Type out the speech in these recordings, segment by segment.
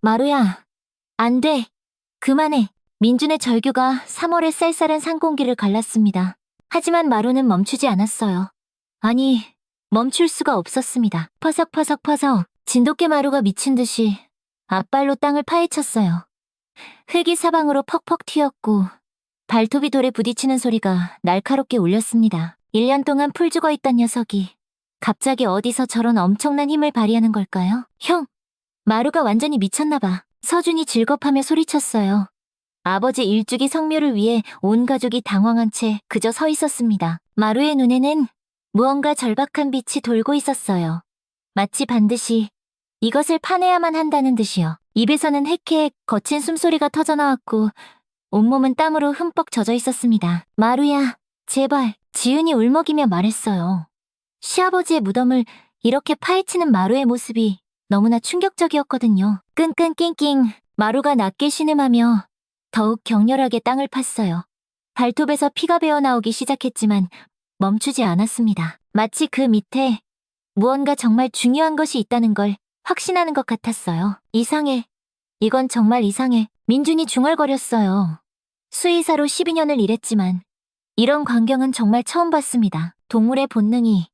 마루야, 안 돼. 그만해. 민준의 절규가 3월의 쌀쌀한 상공기를 갈랐습니다. 하지만 마루는 멈추지 않았어요. 아니, 멈출 수가 없었습니다. 퍼석퍼석퍼석 진돗개 마루가 미친 듯이 앞발로 땅을 파헤쳤어요. 흙이 사방으로 퍽퍽 튀었고 발톱이 돌에 부딪히는 소리가 날카롭게 울렸습니다. 1년 동안 풀 죽어있던 녀석이 갑자기 어디서 저런 엄청난 힘을 발휘하는 걸까요? 형! 마루가 완전히 미쳤나봐. 서준이 질겁하며 소리쳤어요. 아버지 일주기 성묘를 위해 온 가족이 당황한 채 그저 서 있었습니다. 마루의 눈에는 무언가 절박한 빛이 돌고 있었어요. 마치 반드시 이것을 파내야만 한다는 듯이요. 입에서는 해케 거친 숨소리가 터져나왔고 온몸은 땀으로 흠뻑 젖어 있었습니다. 마루야, 제발. 지은이 울먹이며 말했어요. 시아버지의 무덤을 이렇게 파헤치는 마루의 모습이 너무나 충격적이었거든요. 끙끙낑낑 마루가 낮게 신음하며 더욱 격렬하게 땅을 팠어요. 발톱에서 피가 배어나오기 시작했지만 멈추지 않았습니다. 마치 그 밑에 무언가 정말 중요한 것이 있다는 걸 확신하는 것 같았어요. 이상해. 이건 정말 이상해. 민준이 중얼거렸어요. 수의사로 12년을 일했지만 이런 광경은 정말 처음 봤습니다. 동물의 본능이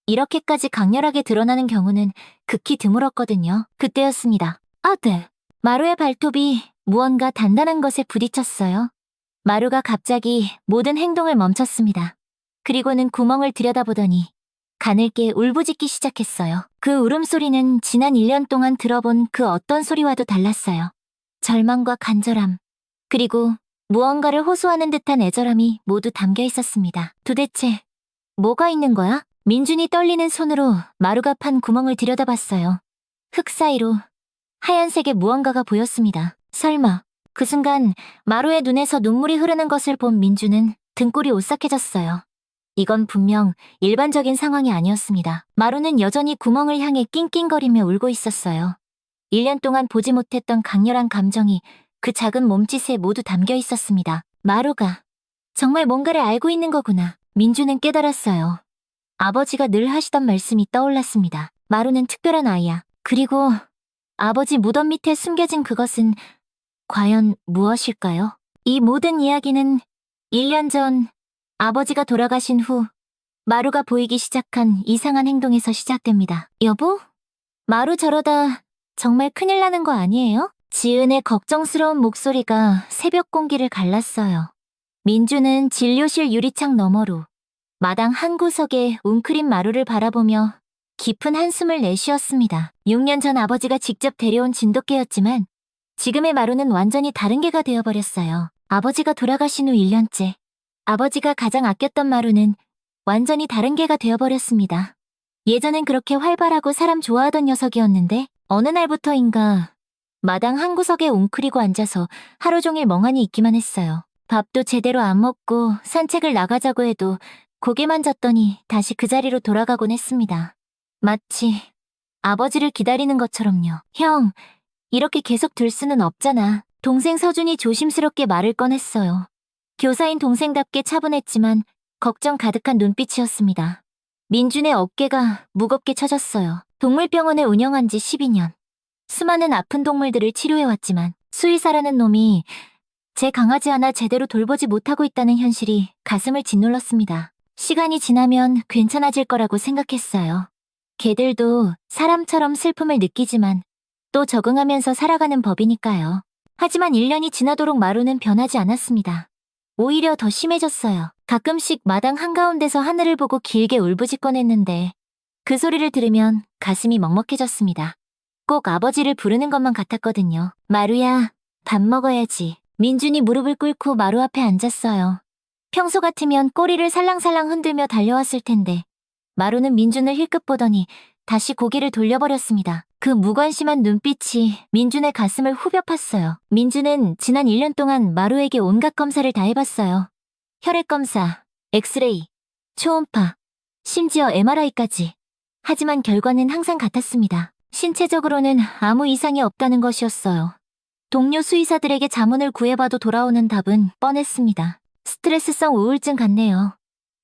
이렇게까지 강렬하게 드러나는 경우는 극히 드물었거든요. 그때였습니다. 아, 네. 마루의 발톱이 무언가 단단한 것에 부딪혔어요. 마루가 갑자기 모든 행동을 멈췄습니다. 그리고는 구멍을 들여다보더니 가늘게 울부짖기 시작했어요. 그 울음소리는 지난 1년 동안 들어본 그 어떤 소리와도 달랐어요. 절망과 간절함, 그리고 무언가를 호소하는 듯한 애절함이 모두 담겨 있었습니다. 도대체 뭐가 있는 거야? 민준이 떨리는 손으로 마루가 판 구멍을 들여다봤어요. 흙 사이로 하얀색의 무언가가 보였습니다. 설마. 그 순간 마루의 눈에서 눈물이 흐르는 것을 본 민준은 등골이 오싹해졌어요. 이건 분명 일반적인 상황이 아니었습니다. 마루는 여전히 구멍을 향해 낑낑거리며 울고 있었어요. 1년 동안 보지 못했던 강렬한 감정이 그 작은 몸짓에 모두 담겨 있었습니다. 마루가 정말 뭔가를 알고 있는 거구나. 민준은 깨달았어요. 아버지가 늘 하시던 말씀이 떠올랐습니다. 마루는 특별한 아이야. 그리고 아버지 무덤 밑에 숨겨진 그것은 과연 무엇일까요? 이 모든 이야기는 1년 전 아버지가 돌아가신 후 마루가 보이기 시작한 이상한 행동에서 시작됩니다. 여보? 마루 저러다 정말 큰일 나는 거 아니에요? 지은의 걱정스러운 목소리가 새벽 공기를 갈랐어요. 민주는 진료실 유리창 너머로 마당 한 구석에 웅크린 마루를 바라보며 깊은 한숨을 내쉬었습니다. 6년 전 아버지가 직접 데려온 진돗개였지만 지금의 마루는 완전히 다른 개가 되어버렸어요. 아버지가 돌아가신 후 1년째 아버지가 가장 아꼈던 마루는 완전히 다른 개가 되어버렸습니다. 예전엔 그렇게 활발하고 사람 좋아하던 녀석이었는데 어느 날부터인가 마당 한 구석에 웅크리고 앉아서 하루 종일 멍하니 있기만 했어요. 밥도 제대로 안 먹고 산책을 나가자고 해도 고개만 젓더니 다시 그 자리로 돌아가곤 했습니다. 마치 아버지를 기다리는 것처럼요. 형, 이렇게 계속 둘 수는 없잖아. 동생 서준이 조심스럽게 말을 꺼냈어요. 교사인 동생답게 차분했지만 걱정 가득한 눈빛이었습니다. 민준의 어깨가 무겁게 쳐졌어요. 동물병원을 운영한 지 12년. 수많은 아픈 동물들을 치료해왔지만 수의사라는 놈이 제 강아지 하나 제대로 돌보지 못하고 있다는 현실이 가슴을 짓눌렀습니다. 시간이 지나면 괜찮아질 거라고 생각했어요. 개들도 사람처럼 슬픔을 느끼지만 또 적응하면서 살아가는 법이니까요. 하지만 1년이 지나도록 마루는 변하지 않았습니다. 오히려 더 심해졌어요. 가끔씩 마당 한가운데서 하늘을 보고 길게 울부짖곤 했는데 그 소리를 들으면 가슴이 먹먹해졌습니다. 꼭 아버지를 부르는 것만 같았거든요. 마루야, 밥 먹어야지. 민준이 무릎을 꿇고 마루 앞에 앉았어요. 평소 같으면 꼬리를 살랑살랑 흔들며 달려왔을 텐데 마루는 민준을 힐끗 보더니 다시 고개를 돌려버렸습니다. 그 무관심한 눈빛이 민준의 가슴을 후벼 팠어요. 민준은 지난 1년 동안 마루에게 온갖 검사를 다 해봤어요. 혈액검사, 엑스레이, 초음파, 심지어 MRI까지. 하지만 결과는 항상 같았습니다. 신체적으로는 아무 이상이 없다는 것이었어요. 동료 수의사들에게 자문을 구해봐도 돌아오는 답은 뻔했습니다. 스트레스성 우울증 같네요.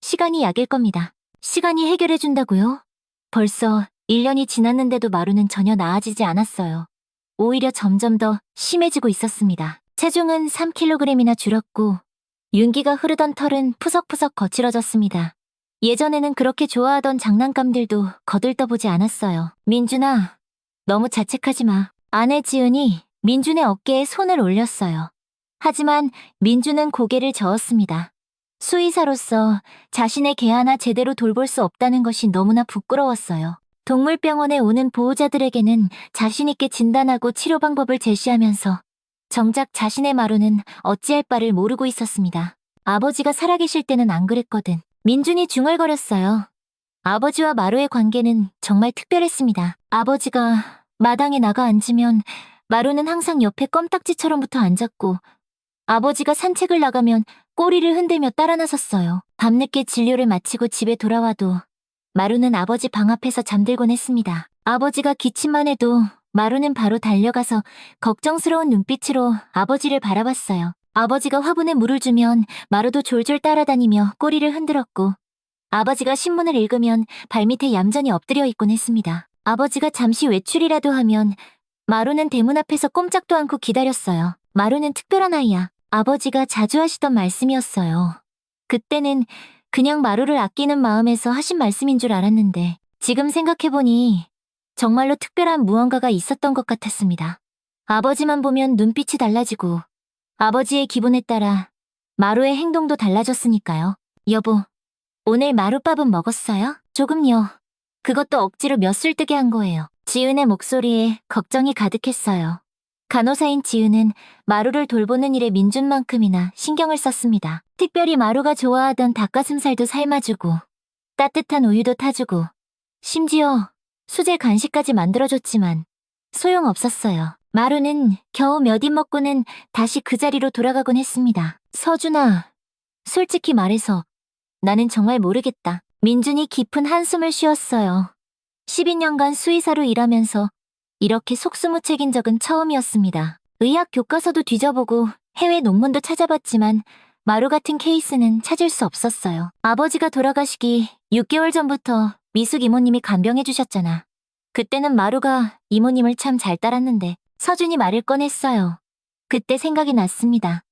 시간이 약일 겁니다. 시간이 해결해준다고요? 벌써 1년이 지났는데도 마루는 전혀 나아지지 않았어요. 오히려 점점 더 심해지고 있었습니다. 체중은 3kg이나 줄었고 윤기가 흐르던 털은 푸석푸석 거칠어졌습니다. 예전에는 그렇게 좋아하던 장난감들도 거들떠보지 않았어요. 민준아, 너무 자책하지 마. 아내 지은이 민준의 어깨에 손을 올렸어요. 하지만 민준은 고개를 저었습니다. 수의사로서 자신의 개 하나 제대로 돌볼 수 없다는 것이 너무나 부끄러웠어요. 동물병원에 오는 보호자들에게는 자신있게 진단하고 치료 방법을 제시하면서 정작 자신의 마루는 어찌할 바를 모르고 있었습니다. 아버지가 살아계실 때는 안 그랬거든. 민준이 중얼거렸어요. 아버지와 마루의 관계는 정말 특별했습니다. 아버지가 마당에 나가 앉으면 마루는 항상 옆에 껌딱지처럼 붙어 앉았고 아버지가 산책을 나가면 꼬리를 흔들며 따라 나섰어요. 밤늦게 진료를 마치고 집에 돌아와도 마루는 아버지 방 앞에서 잠들곤 했습니다. 아버지가 기침만 해도 마루는 바로 달려가서 걱정스러운 눈빛으로 아버지를 바라봤어요. 아버지가 화분에 물을 주면 마루도 졸졸 따라다니며 꼬리를 흔들었고 아버지가 신문을 읽으면 발밑에 얌전히 엎드려 있곤 했습니다. 아버지가 잠시 외출이라도 하면 마루는 대문 앞에서 꼼짝도 않고 기다렸어요. 마루는 특별한 아이야. 아버지가 자주 하시던 말씀이었어요. 그때는 그냥 마루를 아끼는 마음에서 하신 말씀인 줄 알았는데 지금 생각해보니 정말로 특별한 무언가가 있었던 것 같았습니다. 아버지만 보면 눈빛이 달라지고 아버지의 기분에 따라 마루의 행동도 달라졌으니까요. 여보, 오늘 마루밥은 먹었어요? 조금요. 그것도 억지로 몇 술 뜨게 한 거예요. 지은의 목소리에 걱정이 가득했어요. 간호사인 지은은 마루를 돌보는 일에 민준만큼이나 신경을 썼습니다. 특별히 마루가 좋아하던 닭가슴살도 삶아주고 따뜻한 우유도 타주고 심지어 수제 간식까지 만들어줬지만 소용없었어요. 마루는 겨우 몇 입 먹고는 다시 그 자리로 돌아가곤 했습니다. 서준아, 솔직히 말해서 나는 정말 모르겠다. 민준이 깊은 한숨을 쉬었어요. 12년간 수의사로 일하면서 이렇게 속수무책인 적은 처음이었습니다. 의학 교과서도 뒤져보고 해외 논문도 찾아봤지만 마루 같은 케이스는 찾을 수 없었어요. 아버지가 돌아가시기 6개월 전부터 미숙 이모님이 간병해 주셨잖아. 그때는 마루가 이모님을 참 잘 따랐는데 서준이 말을 꺼냈어요. 그때 생각이 났습니다.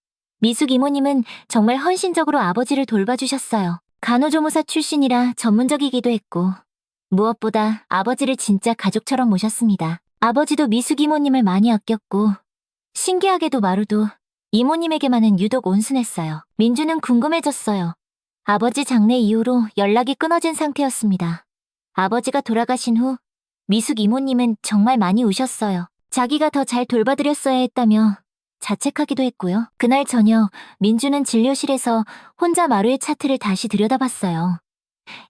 미숙 이모님은 정말 헌신적으로 아버지를 돌봐주셨어요. 간호조무사 출신이라 전문적이기도 했고 무엇보다 아버지를 진짜 가족처럼 모셨습니다. 아버지도 미숙 이모님을 많이 아꼈고 신기하게도 마루도 이모님에게만은 유독 온순했어요. 민주는 궁금해졌어요. 아버지 장례 이후로 연락이 끊어진 상태였습니다. 아버지가 돌아가신 후 미숙 이모님은 정말 많이 우셨어요. 자기가 더 잘 돌봐드렸어야 했다며 자책하기도 했고요. 그날 저녁 민주는 진료실에서 혼자 마루의 차트를 다시 들여다봤어요.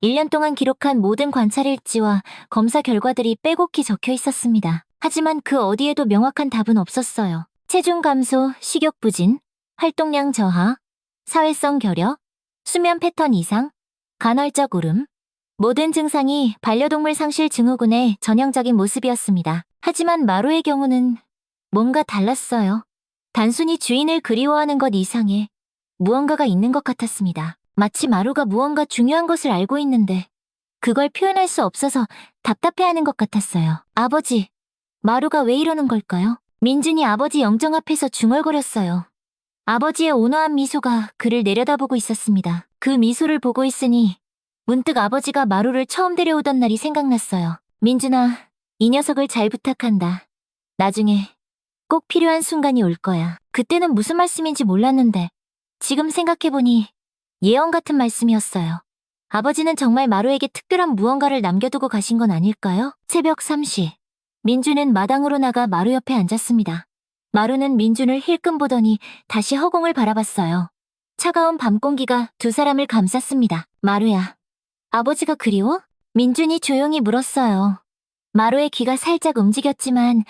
1년 동안 기록한 모든 관찰 일지와 검사 결과들이 빼곡히 적혀 있었습니다. 하지만 그 어디에도 명확한 답은 없었어요. 체중 감소, 식욕 부진, 활동량 저하, 사회성 결여, 수면 패턴 이상, 간헐적 울음, 모든 증상이 반려동물 상실 증후군의 전형적인 모습이었습니다. 하지만 마루의 경우는 뭔가 달랐어요. 단순히 주인을 그리워하는 것 이상의 무언가가 있는 것 같았습니다. 마치 마루가 무언가 중요한 것을 알고 있는데 그걸 표현할 수 없어서 답답해하는 것 같았어요. 아버지, 마루가 왜 이러는 걸까요? 민준이 아버지 영정 앞에서 중얼거렸어요. 아버지의 온화한 미소가 그를 내려다보고 있었습니다. 그 미소를 보고 있으니 문득 아버지가 마루를 처음 데려오던 날이 생각났어요. 민준아, 이 녀석을 잘 부탁한다. 나중에 꼭 필요한 순간이 올 거야. 그때는 무슨 말씀인지 몰랐는데 지금 생각해보니 예언 같은 말씀이었어요. 아버지는 정말 마루에게 특별한 무언가를 남겨두고 가신 건 아닐까요? 새벽 3시. 민주는 마당으로 나가 마루 옆에 앉았습니다. 마루는 민준을 힐끔 보더니 다시 허공을 바라봤어요. 차가운 밤 공기가 두 사람을 감쌌습니다. 마루야, 아버지가 그리워? 민준이 조용히 물었어요. 마루의 귀가 살짝 움직였지만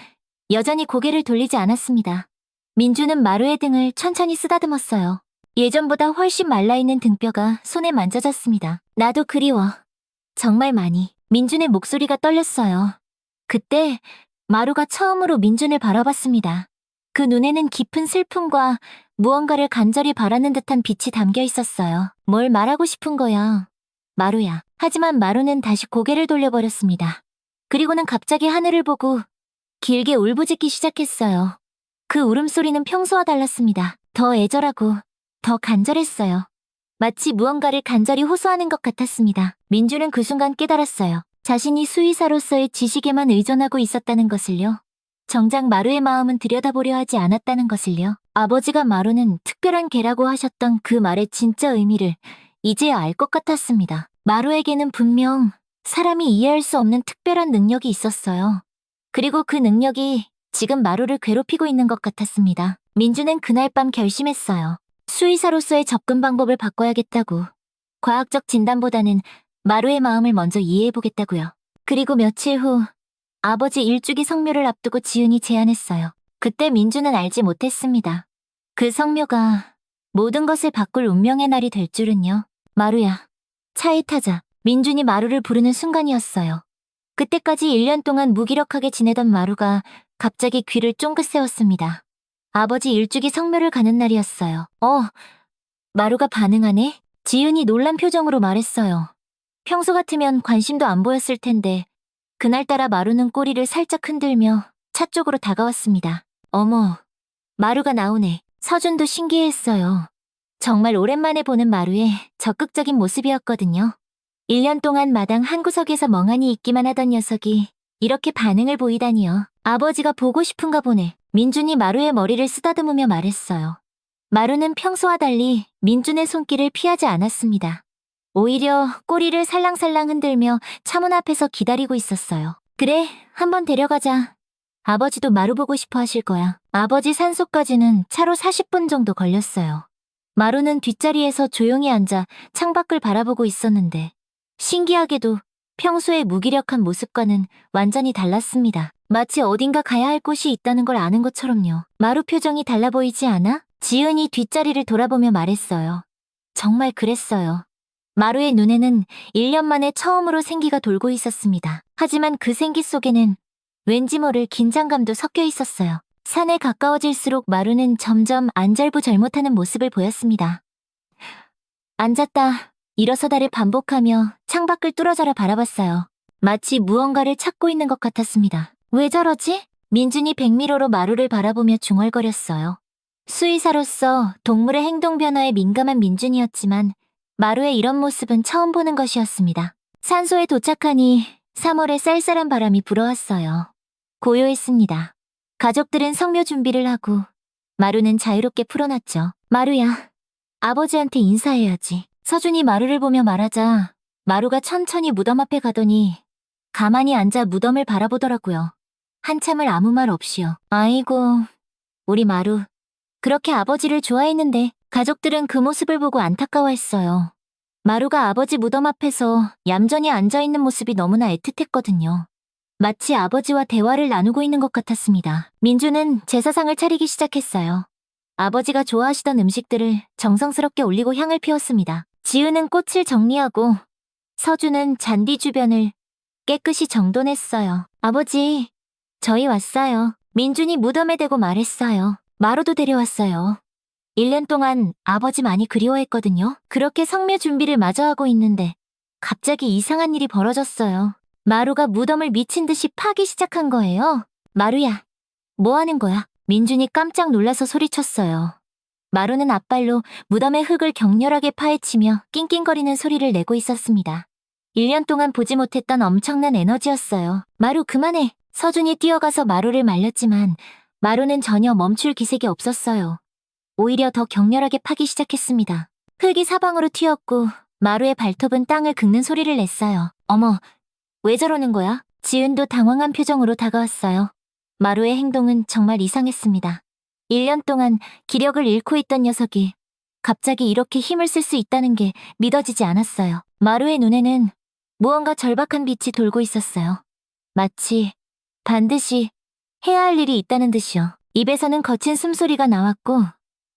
여전히 고개를 돌리지 않았습니다. 민주는 마루의 등을 천천히 쓰다듬었어요. 예전보다 훨씬 말라있는 등뼈가 손에 만져졌습니다. 나도 그리워. 정말 많이. 민준의 목소리가 떨렸어요. 그때 마루가 처음으로 민준을 바라봤습니다. 그 눈에는 깊은 슬픔과 무언가를 간절히 바라는 듯한 빛이 담겨 있었어요. 뭘 말하고 싶은 거야, 마루야. 하지만 마루는 다시 고개를 돌려버렸습니다. 그리고는 갑자기 하늘을 보고 길게 울부짖기 시작했어요. 그 울음소리는 평소와 달랐습니다. 더 애절하고 더 간절했어요. 마치 무언가를 간절히 호소하는 것 같았습니다. 민주는 그 순간 깨달았어요. 자신이 수의사로서의 지식에만 의존하고 있었다는 것을요. 정작 마루의 마음은 들여다보려 하지 않았다는 것을요. 아버지가 마루는 특별한 개라고 하셨던 그 말의 진짜 의미를 이제야 알 것 같았습니다. 마루에게는 분명 사람이 이해할 수 없는 특별한 능력이 있었어요. 그리고 그 능력이 지금 마루를 괴롭히고 있는 것 같았습니다. 민주는 그날 밤 결심했어요. 수의사로서의 접근 방법을 바꿔야겠다고. 과학적 진단보다는 마루의 마음을 먼저 이해해보겠다고요. 그리고 며칠 후 아버지 일주기 성묘를 앞두고 지은이 제안했어요. 그때 민주는 알지 못했습니다. 그 성묘가 모든 것을 바꿀 운명의 날이 될 줄은요. 마루야, 차에 타자. 민준이 마루를 부르는 순간이었어요. 그때까지 1년 동안 무기력하게 지내던 마루가 갑자기 귀를 쫑긋 세웠습니다. 아버지 일주기 성묘를 가는 날이었어요. 마루가 반응하네? 지은이 놀란 표정으로 말했어요. 평소 같으면 관심도 안 보였을 텐데 그날따라 마루는 꼬리를 살짝 흔들며 차 쪽으로 다가왔습니다. 어머, 마루가 나오네. 서준도 신기해했어요. 정말 오랜만에 보는 마루의 적극적인 모습이었거든요. 1년 동안 마당 한 구석에서 멍하니 있기만 하던 녀석이 이렇게 반응을 보이다니요. 아버지가 보고 싶은가 보네. 민준이 마루의 머리를 쓰다듬으며 말했어요. 마루는 평소와 달리 민준의 손길을 피하지 않았습니다. 오히려 꼬리를 살랑살랑 흔들며 차문 앞에서 기다리고 있었어요. 그래, 한번 데려가자. 아버지도 마루 보고 싶어 하실 거야. 아버지 산소까지는 차로 40분 정도 걸렸어요. 마루는 뒷자리에서 조용히 앉아 창밖을 바라보고 있었는데 신기하게도 평소의 무기력한 모습과는 완전히 달랐습니다. 마치 어딘가 가야 할 곳이 있다는 걸 아는 것처럼요. 마루 표정이 달라 보이지 않아? 지은이 뒷자리를 돌아보며 말했어요. 정말 그랬어요. 마루의 눈에는 1년 만에 처음으로 생기가 돌고 있었습니다. 하지만 그 생기 속에는 왠지 모를 긴장감도 섞여 있었어요. 산에 가까워질수록 마루는 점점 안절부절 못하는 모습을 보였습니다. 앉았다, 일어서다를 반복하며 창밖을 뚫어져라 바라봤어요. 마치 무언가를 찾고 있는 것 같았습니다. 왜 저러지? 민준이 백미러로 마루를 바라보며 중얼거렸어요. 수의사로서 동물의 행동 변화에 민감한 민준이었지만 마루의 이런 모습은 처음 보는 것이었습니다. 산소에 도착하니 3월의 쌀쌀한 바람이 불어왔어요. 고요했습니다. 가족들은 성묘 준비를 하고 마루는 자유롭게 풀어놨죠. 마루야, 아버지한테 인사해야지. 서준이 마루를 보며 말하자 마루가 천천히 무덤 앞에 가더니 가만히 앉아 무덤을 바라보더라고요. 한참을 아무 말 없이요. 아이고, 우리 마루. 그렇게 아버지를 좋아했는데 가족들은 그 모습을 보고 안타까워했어요. 마루가 아버지 무덤 앞에서 얌전히 앉아있는 모습이 너무나 애틋했거든요. 마치 아버지와 대화를 나누고 있는 것 같았습니다. 민주는 제사상을 차리기 시작했어요. 아버지가 좋아하시던 음식들을 정성스럽게 올리고 향을 피웠습니다. 지은은 꽃을 정리하고 서준은 잔디 주변을 깨끗이 정돈했어요. 아버지, 저희 왔어요. 민준이 무덤에 대고 말했어요. 마루도 데려왔어요. 1년 동안 아버지 많이 그리워했거든요. 그렇게 성묘 준비를 마저 하고 있는데 갑자기 이상한 일이 벌어졌어요. 마루가 무덤을 미친 듯이 파기 시작한 거예요. 마루야, 뭐 하는 거야? 민준이 깜짝 놀라서 소리쳤어요. 마루는 앞발로 무덤의 흙을 격렬하게 파헤치며 낑낑거리는 소리를 내고 있었습니다. 1년 동안 보지 못했던 엄청난 에너지였어요. 마루 그만해. 서준이 뛰어가서 마루를 말렸지만 마루는 전혀 멈출 기색이 없었어요. 오히려 더 격렬하게 파기 시작했습니다. 흙이 사방으로 튀었고 마루의 발톱은 땅을 긁는 소리를 냈어요. 어머, 왜 저러는 거야? 지은도 당황한 표정으로 다가왔어요. 마루의 행동은 정말 이상했습니다. 1년 동안 기력을 잃고 있던 녀석이 갑자기 이렇게 힘을 쓸 수 있다는 게 믿어지지 않았어요. 마루의 눈에는 무언가 절박한 빛이 돌고 있었어요. 마치 반드시 해야 할 일이 있다는 듯이요. 입에서는 거친 숨소리가 나왔고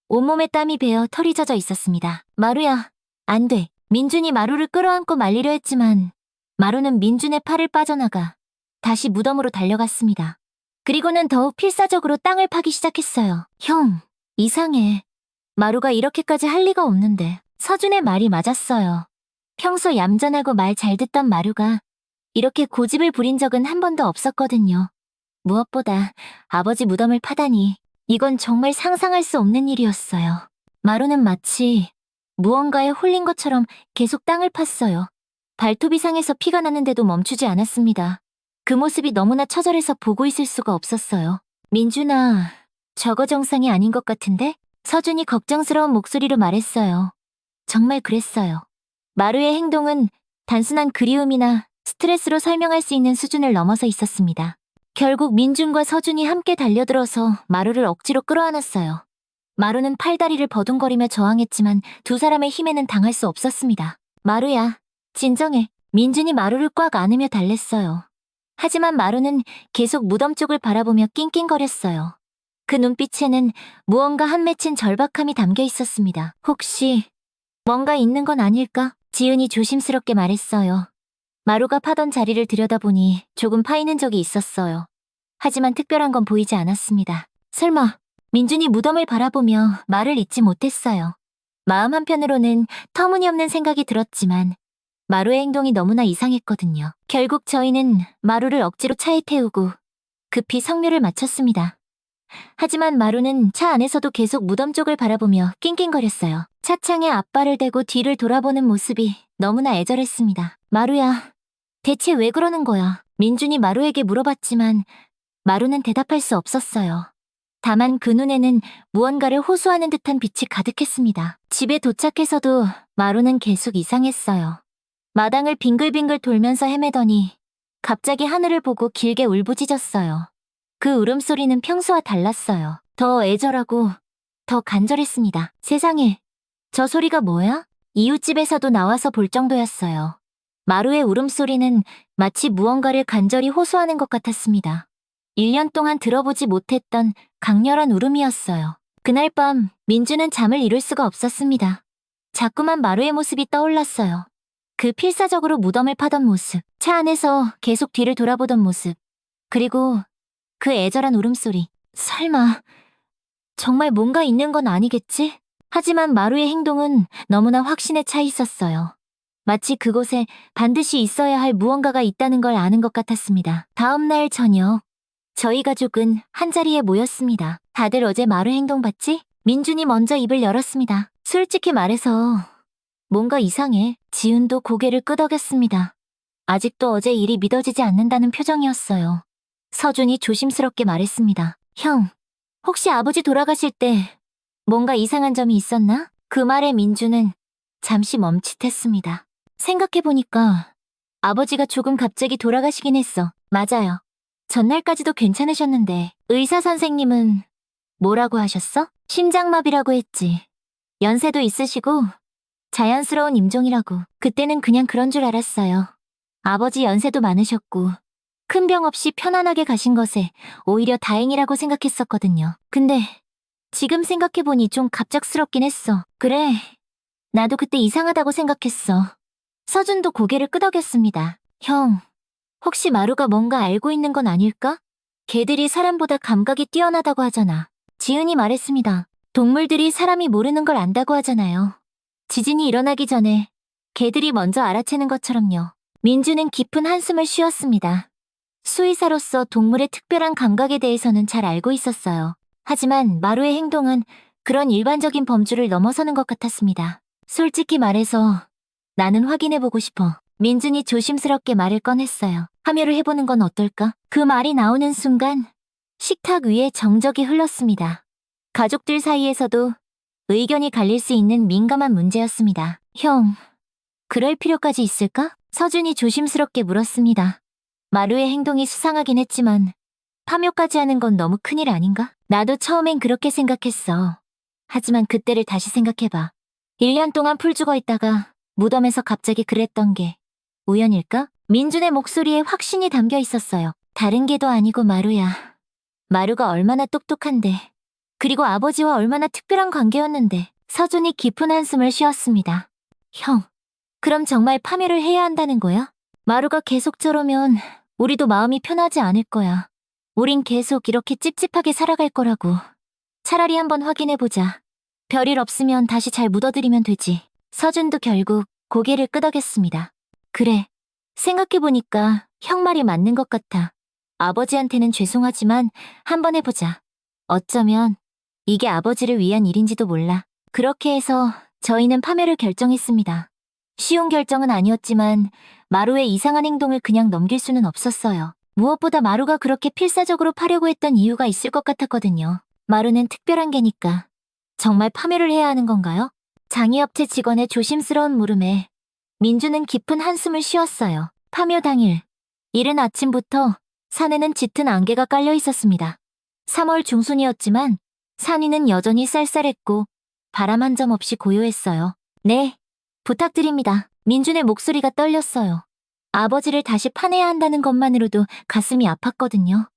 온몸에 땀이 배어 털이 젖어 있었습니다. 마루야, 안 돼. 민준이 마루를 끌어안고 말리려 했지만 마루는 민준의 팔을 빠져나가 다시 무덤으로 달려갔습니다. 그리고는 더욱 필사적으로 땅을 파기 시작했어요. 형, 이상해. 마루가 이렇게까지 할 리가 없는데. 서준의 말이 맞았어요. 평소 얌전하고 말 잘 듣던 마루가 이렇게 고집을 부린 적은 한 번도 없었거든요. 무엇보다 아버지 무덤을 파다니 이건 정말 상상할 수 없는 일이었어요. 마루는 마치 무언가에 홀린 것처럼 계속 땅을 팠어요. 발톱 이상에서 피가 나는데도 멈추지 않았습니다. 그 모습이 너무나 처절해서 보고 있을 수가 없었어요. 민준아, 저거 정상이 아닌 것 같은데? 서준이 걱정스러운 목소리로 말했어요. 정말 그랬어요. 마루의 행동은 단순한 그리움이나 스트레스로 설명할 수 있는 수준을 넘어서 있었습니다. 결국 민준과 서준이 함께 달려들어서 마루를 억지로 끌어안았어요. 마루는 팔다리를 버둥거리며 저항했지만 두 사람의 힘에는 당할 수 없었습니다. 마루야, 진정해. 민준이 마루를 꽉 안으며 달랬어요. 하지만 마루는 계속 무덤 쪽을 바라보며 낑낑거렸어요. 그 눈빛에는 무언가 한 맺힌 절박함이 담겨 있었습니다. 혹시 뭔가 있는 건 아닐까? 지은이 조심스럽게 말했어요. 마루가 파던 자리를 들여다보니 조금 파이는 적이 있었어요. 하지만 특별한 건 보이지 않았습니다. 설마 민준이 무덤을 바라보며 말을 잇지 못했어요. 마음 한편으로는 터무니없는 생각이 들었지만 마루의 행동이 너무나 이상했거든요. 결국 저희는 마루를 억지로 차에 태우고 급히 성묘를 마쳤습니다. 하지만 마루는 차 안에서도 계속 무덤 쪽을 바라보며 낑낑거렸어요. 차창에 앞발을 대고 뒤를 돌아보는 모습이 너무나 애절했습니다. 마루야, 대체 왜 그러는 거야? 민준이 마루에게 물어봤지만 마루는 대답할 수 없었어요. 다만 그 눈에는 무언가를 호소하는 듯한 빛이 가득했습니다. 집에 도착해서도 마루는 계속 이상했어요. 마당을 빙글빙글 돌면서 헤매더니 갑자기 하늘을 보고 길게 울부짖었어요. 그 울음소리는 평소와 달랐어요. 더 애절하고 더 간절했습니다. 세상에, 저 소리가 뭐야? 이웃집에서도 나와서 볼 정도였어요. 마루의 울음소리는 마치 무언가를 간절히 호소하는 것 같았습니다. 1년 동안 들어보지 못했던 강렬한 울음이었어요. 그날 밤 민주는 잠을 이룰 수가 없었습니다. 자꾸만 마루의 모습이 떠올랐어요. 그 필사적으로 무덤을 파던 모습, 차 안에서 계속 뒤를 돌아보던 모습, 그리고 그 애절한 울음소리. 설마 정말 뭔가 있는 건 아니겠지? 하지만 마루의 행동은 너무나 확신에 차 있었어요. 마치 그곳에 반드시 있어야 할 무언가가 있다는 걸 아는 것 같았습니다. 다음 날 저녁, 저희 가족은 한자리에 모였습니다. 다들 어제 마루 행동 봤지? 민준이 먼저 입을 열었습니다. 솔직히 말해서 뭔가 이상해. 지은도 고개를 끄덕였습니다. 아직도 어제 일이 믿어지지 않는다는 표정이었어요. 서준이 조심스럽게 말했습니다. 형, 혹시 아버지 돌아가실 때 뭔가 이상한 점이 있었나? 그 말에 민준은 잠시 멈칫했습니다. 생각해보니까 아버지가 조금 갑자기 돌아가시긴 했어. 맞아요. 전날까지도 괜찮으셨는데 의사 선생님은 뭐라고 하셨어? 심장마비라고 했지. 연세도 있으시고 자연스러운 임종이라고. 그때는 그냥 그런 줄 알았어요. 아버지 연세도 많으셨고 큰 병 없이 편안하게 가신 것에 오히려 다행이라고 생각했었거든요. 근데 지금 생각해보니 좀 갑작스럽긴 했어. 그래, 나도 그때 이상하다고 생각했어. 서준도 고개를 끄덕였습니다. 형, 혹시 마루가 뭔가 알고 있는 건 아닐까? 개들이 사람보다 감각이 뛰어나다고 하잖아. 지은이 말했습니다. 동물들이 사람이 모르는 걸 안다고 하잖아요. 지진이 일어나기 전에 개들이 먼저 알아채는 것처럼요. 민주는 깊은 한숨을 쉬었습니다. 수의사로서 동물의 특별한 감각에 대해서는 잘 알고 있었어요. 하지만 마루의 행동은 그런 일반적인 범주를 넘어서는 것 같았습니다. 솔직히 말해서 나는 확인해보고 싶어. 민준이 조심스럽게 말을 꺼냈어요. 참여를 해보는 건 어떨까? 그 말이 나오는 순간 식탁 위에 정적이 흘렀습니다. 가족들 사이에서도 의견이 갈릴 수 있는 민감한 문제였습니다. 형, 그럴 필요까지 있을까? 서준이 조심스럽게 물었습니다. 마루의 행동이 수상하긴 했지만 파묘까지 하는 건 너무 큰일 아닌가? 나도 처음엔 그렇게 생각했어. 하지만 그때를 다시 생각해봐. 1년 동안 풀 죽어 있다가 무덤에서 갑자기 그랬던 게 우연일까? 민준의 목소리에 확신이 담겨 있었어요. 다른 게도 아니고 마루야. 마루가 얼마나 똑똑한데, 그리고 아버지와 얼마나 특별한 관계였는데. 서준이 깊은 한숨을 쉬었습니다. 형, 그럼 정말 파묘를 해야 한다는 거야? 마루가 계속 저러면 우리도 마음이 편하지 않을 거야. 우린 계속 이렇게 찝찝하게 살아갈 거라고. 차라리 한번 확인해보자. 별일 없으면 다시 잘 묻어드리면 되지. 서준도 결국 고개를 끄덕였습니다. 그래, 생각해보니까 형 말이 맞는 것 같아. 아버지한테는 죄송하지만 한번 해보자. 어쩌면 이게 아버지를 위한 일인지도 몰라. 그렇게 해서 저희는 파묘를 결정했습니다. 쉬운 결정은 아니었지만 마루의 이상한 행동을 그냥 넘길 수는 없었어요. 무엇보다 마루가 그렇게 필사적으로 파려고 했던 이유가 있을 것 같았거든요. 마루는 특별한 개니까. 정말 파묘를 해야 하는 건가요? 장의업체 직원의 조심스러운 물음에 민주는 깊은 한숨을 쉬었어요. 파묘 당일, 이른 아침부터 산에는 짙은 안개가 깔려 있었습니다. 3월 중순이었지만 산 위는 여전히 쌀쌀했고 바람 한 점 없이 고요했어요. 네, 부탁드립니다. 민준의 목소리가 떨렸어요. 아버지를 다시 파내야 한다는 것만으로도 가슴이 아팠거든요.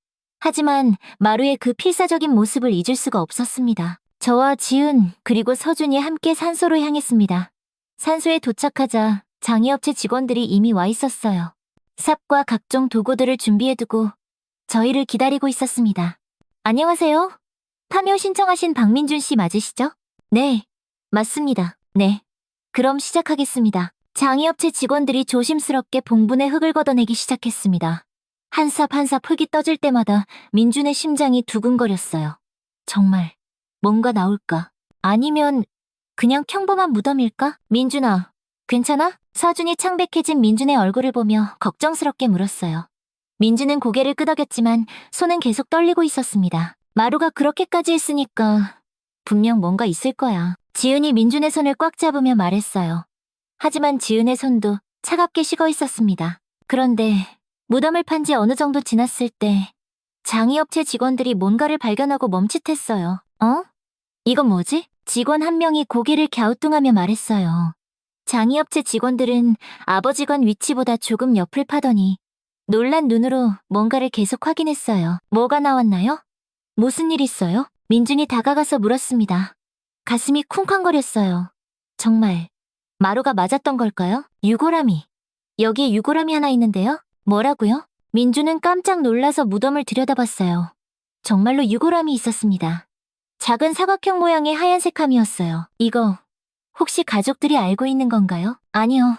하지만 마루의 그 필사적인 모습을 잊을 수가 없었습니다. 저와 지은 그리고 서준이 함께 산소로 향했습니다. 산소에 도착하자 장의업체 직원들이 이미 와 있었어요. 삽과 각종 도구들을 준비해두고 저희를 기다리고 있었습니다. 안녕하세요. 파묘 신청하신 박민준 씨 맞으시죠? 네, 맞습니다. 네. 그럼 시작하겠습니다. 장의업체 직원들이 조심스럽게 봉분에 흙을 걷어내기 시작했습니다. 한 삽 한 삽 흙이 떠질 때마다 민준의 심장이 두근거렸어요. 정말 뭔가 나올까? 아니면 그냥 평범한 무덤일까? 민준아, 괜찮아? 서준이 창백해진 민준의 얼굴을 보며 걱정스럽게 물었어요. 민준은 고개를 끄덕였지만 손은 계속 떨리고 있었습니다. 마루가 그렇게까지 했으니까 분명 뭔가 있을 거야. 지은이 민준의 손을 꽉 잡으며 말했어요. 하지만 지은의 손도 차갑게 식어 있었습니다. 그런데 무덤을 판 지 어느 정도 지났을 때 장의업체 직원들이 뭔가를 발견하고 멈칫했어요. 어? 이건 뭐지? 직원 한 명이 고개를 갸우뚱하며 말했어요. 장의업체 직원들은 아버지관 위치보다 조금 옆을 파더니 놀란 눈으로 뭔가를 계속 확인했어요. 뭐가 나왔나요? 무슨 일 있어요? 민준이 다가가서 물었습니다. 가슴이 쿵쾅거렸어요. 정말 마루가 맞았던 걸까요? 유골함이. 여기에 유골함이 하나 있는데요? 뭐라고요? 민준은 깜짝 놀라서 무덤을 들여다봤어요. 정말로 유골함이 있었습니다. 작은 사각형 모양의 하얀색 함이었어요. 이거 혹시 가족들이 알고 있는 건가요? 아니요.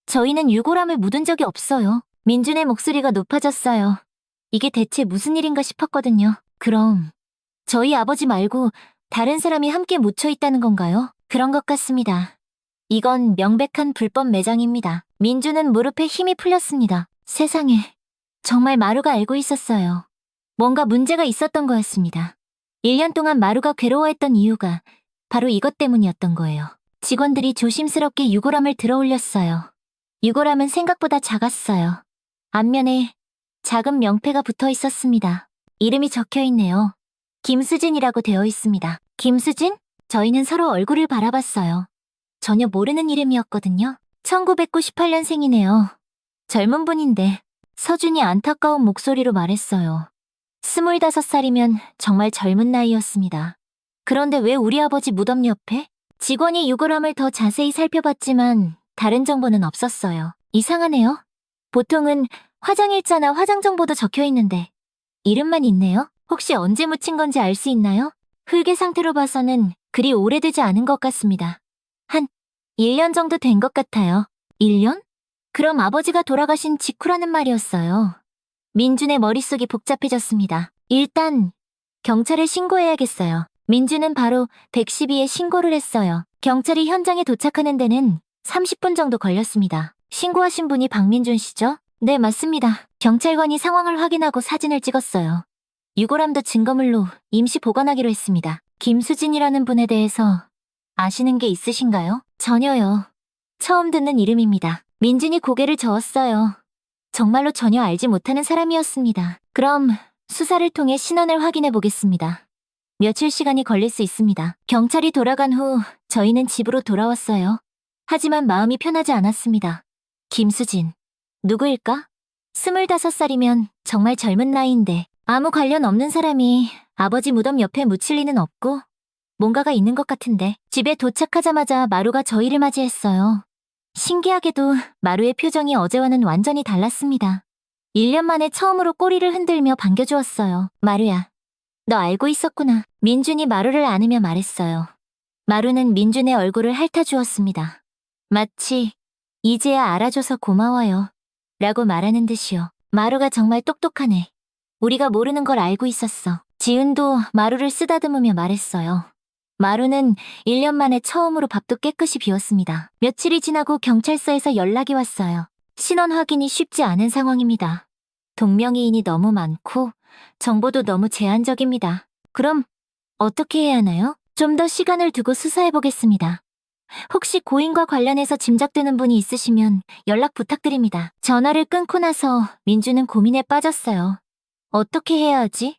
저희는 유골함을 묻은 적이 없어요. 민준의 목소리가 높아졌어요. 이게 대체 무슨 일인가 싶었거든요. 그럼 저희 아버지 말고 다른 사람이 함께 묻혀 있다는 건가요? 그런 것 같습니다. 이건 명백한 불법 매장입니다. 민준은 무릎에 힘이 풀렸습니다. 세상에, 정말 마루가 알고 있었어요. 뭔가 문제가 있었던 거였습니다. 1년 동안 마루가 괴로워했던 이유가 바로 이것 때문이었던 거예요. 직원들이 조심스럽게 유골함을 들어 올렸어요. 유골함은 생각보다 작았어요. 앞면에 작은 명패가 붙어 있었습니다. 이름이 적혀 있네요. 김수진이라고 되어 있습니다. 김수진? 저희는 서로 얼굴을 바라봤어요. 전혀 모르는 이름이었거든요. 1998년생이네요. 젊은 분인데 서준이 안타까운 목소리로 말했어요. 25살이면 정말 젊은 나이였습니다. 그런데 왜 우리 아버지 무덤 옆에? 직원이 유골함을 더 자세히 살펴봤지만 다른 정보는 없었어요. 이상하네요. 보통은 화장일자나 화장 정보도 적혀 있는데 이름만 있네요. 혹시 언제 묻힌 건지 알 수 있나요? 흙의 상태로 봐서는 그리 오래되지 않은 것 같습니다. 한 1년 정도 된 것 같아요. 1년? 그럼 아버지가 돌아가신 직후라는 말이었어요. 민준의 머릿속이 복잡해졌습니다. 일단 경찰에 신고해야겠어요. 민준은 바로 112에 신고를 했어요. 경찰이 현장에 도착하는 데는 30분 정도 걸렸습니다. 신고하신 분이 박민준 씨죠? 네, 맞습니다. 경찰관이 상황을 확인하고 사진을 찍었어요. 유골함도 증거물로 임시 보관하기로 했습니다. 김수진이라는 분에 대해서 아시는 게 있으신가요? 전혀요. 처음 듣는 이름입니다. 민준이 고개를 저었어요. 정말로 전혀 알지 못하는 사람이었습니다. 그럼 수사를 통해 신원을 확인해 보겠습니다. 며칠 시간이 걸릴 수 있습니다. 경찰이 돌아간 후 저희는 집으로 돌아왔어요. 하지만 마음이 편하지 않았습니다. 김수진. 누구일까? 25살이면 정말 젊은 나이인데 아무 관련 없는 사람이 아버지 무덤 옆에 묻힐 리는 없고 뭔가가 있는 것 같은데 집에 도착하자마자 마루가 저희를 맞이했어요. 신기하게도 마루의 표정이 어제와는 완전히 달랐습니다. 1년 만에 처음으로 꼬리를 흔들며 반겨주었어요. 마루야, 너 알고 있었구나. 민준이 마루를 안으며 말했어요. 마루는 민준의 얼굴을 핥아주었습니다. 마치 이제야 알아줘서 고마워요 라고 말하는 듯이요. 마루가 정말 똑똑하네. 우리가 모르는 걸 알고 있었어. 지은도 마루를 쓰다듬으며 말했어요. 마루는 1년 만에 처음으로 밥도 깨끗이 비웠습니다. 며칠이 지나고 경찰서에서 연락이 왔어요. 신원 확인이 쉽지 않은 상황입니다. 동명이인이 너무 많고 정보도 너무 제한적입니다. 그럼 어떻게 해야 하나요? 좀 더 시간을 두고 수사해보겠습니다. 혹시 고인과 관련해서 짐작되는 분이 있으시면 연락 부탁드립니다. 전화를 끊고 나서 민주는 고민에 빠졌어요. 어떻게 해야 하지?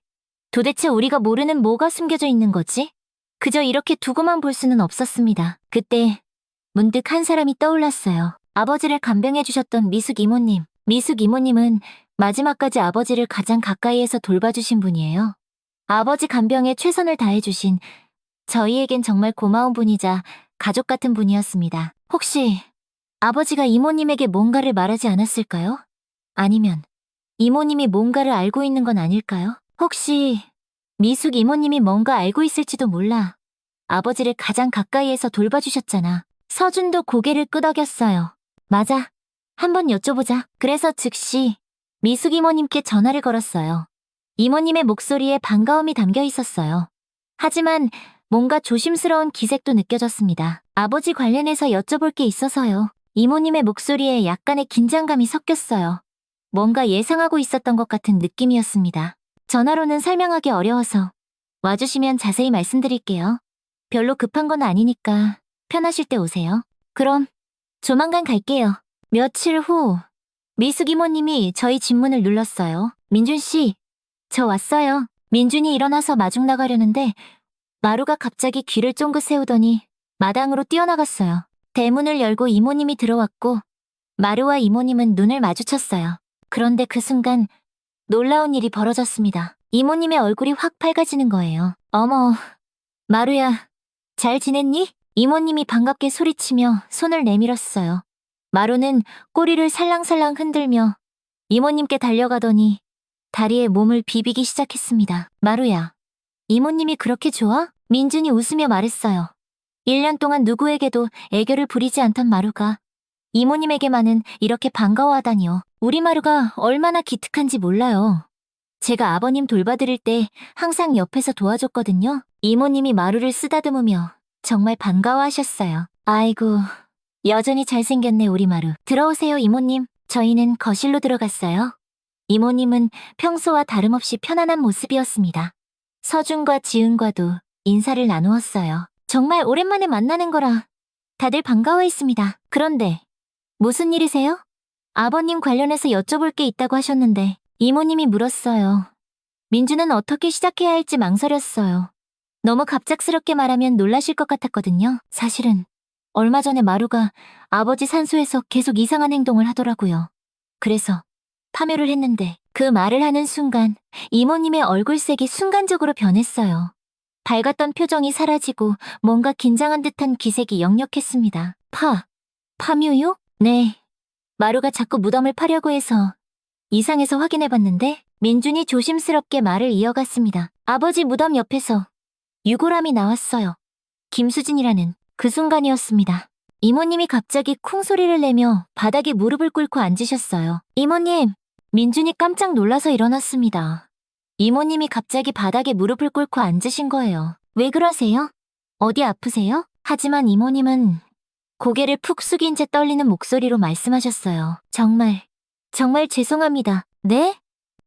도대체 우리가 모르는 뭐가 숨겨져 있는 거지? 그저 이렇게 두고만 볼 수는 없었습니다. 그때 문득 한 사람이 떠올랐어요. 아버지를 간병해 주셨던 미숙 이모님. 미숙 이모님은 마지막까지 아버지를 가장 가까이에서 돌봐주신 분이에요. 아버지 간병에 최선을 다해주신 저희에겐 정말 고마운 분이자 가족 같은 분이었습니다. 혹시 아버지가 이모님에게 뭔가를 말하지 않았을까요? 아니면 이모님이 뭔가를 알고 있는 건 아닐까요? 혹시 미숙 이모님이 뭔가 알고 있을지도 몰라. 아버지를 가장 가까이에서 돌봐주셨잖아. 서준도 고개를 끄덕였어요. 맞아. 한번 여쭤보자. 그래서 즉시 미숙 이모님께 전화를 걸었어요. 이모님의 목소리에 반가움이 담겨 있었어요. 하지만 뭔가 조심스러운 기색도 느껴졌습니다. 아버지 관련해서 여쭤볼 게 있어서요. 이모님의 목소리에 약간의 긴장감이 섞였어요. 뭔가 예상하고 있었던 것 같은 느낌이었습니다. 전화로는 설명하기 어려워서 와주시면 자세히 말씀드릴게요. 별로 급한 건 아니니까 편하실 때 오세요. 그럼 조만간 갈게요. 며칠 후 미숙 이모님이 저희 집 문을 눌렀어요. 민준 씨, 저 왔어요. 민준이 일어나서 마중 나가려는데 마루가 갑자기 귀를 쫑긋 세우더니 마당으로 뛰어나갔어요. 대문을 열고 이모님이 들어왔고 마루와 이모님은 눈을 마주쳤어요. 그런데 그 순간 놀라운 일이 벌어졌습니다. 이모님의 얼굴이 확 밝아지는 거예요. 어머, 마루야, 잘 지냈니? 이모님이 반갑게 소리치며 손을 내밀었어요. 마루는 꼬리를 살랑살랑 흔들며 이모님께 달려가더니 다리에 몸을 비비기 시작했습니다. 마루야, 이모님이 그렇게 좋아? 민준이 웃으며 말했어요. 1년 동안 누구에게도 애교를 부리지 않던 마루가 이모님에게만은 이렇게 반가워하다니요. 우리 마루가 얼마나 기특한지 몰라요. 제가 아버님 돌봐드릴 때 항상 옆에서 도와줬거든요. 이모님이 마루를 쓰다듬으며 정말 반가워하셨어요. 아이고, 여전히 잘생겼네 우리 마루. 들어오세요 이모님. 저희는 거실로 들어갔어요. 이모님은 평소와 다름없이 편안한 모습이었습니다. 서준과 지은과도 인사를 나누었어요. 정말 오랜만에 만나는 거라 다들 반가워했습니다. 그런데 무슨 일이세요? 아버님 관련해서 여쭤볼 게 있다고 하셨는데 이모님이 물었어요. 민주는 어떻게 시작해야 할지 망설였어요. 너무 갑작스럽게 말하면 놀라실 것 같았거든요. 사실은 얼마 전에 마루가 아버지 산소에서 계속 이상한 행동을 하더라고요. 그래서 파묘를 했는데 그 말을 하는 순간 이모님의 얼굴색이 순간적으로 변했어요. 밝았던 표정이 사라지고 뭔가 긴장한 듯한 기색이 역력했습니다. 파묘요? 네. 마루가 자꾸 무덤을 파려고 해서 이상해서 확인해봤는데 민준이 조심스럽게 말을 이어갔습니다. 아버지 무덤 옆에서 유골함이 나왔어요. 김수진이라는 그 순간이었습니다. 이모님이 갑자기 쿵 소리를 내며 바닥에 무릎을 꿇고 앉으셨어요. 이모님! 민준이 깜짝 놀라서 일어났습니다. 이모님이 갑자기 바닥에 무릎을 꿇고 앉으신 거예요. 왜 그러세요? 어디 아프세요? 하지만 이모님은 고개를 푹 숙인 채 떨리는 목소리로 말씀하셨어요. 정말 죄송합니다. 네?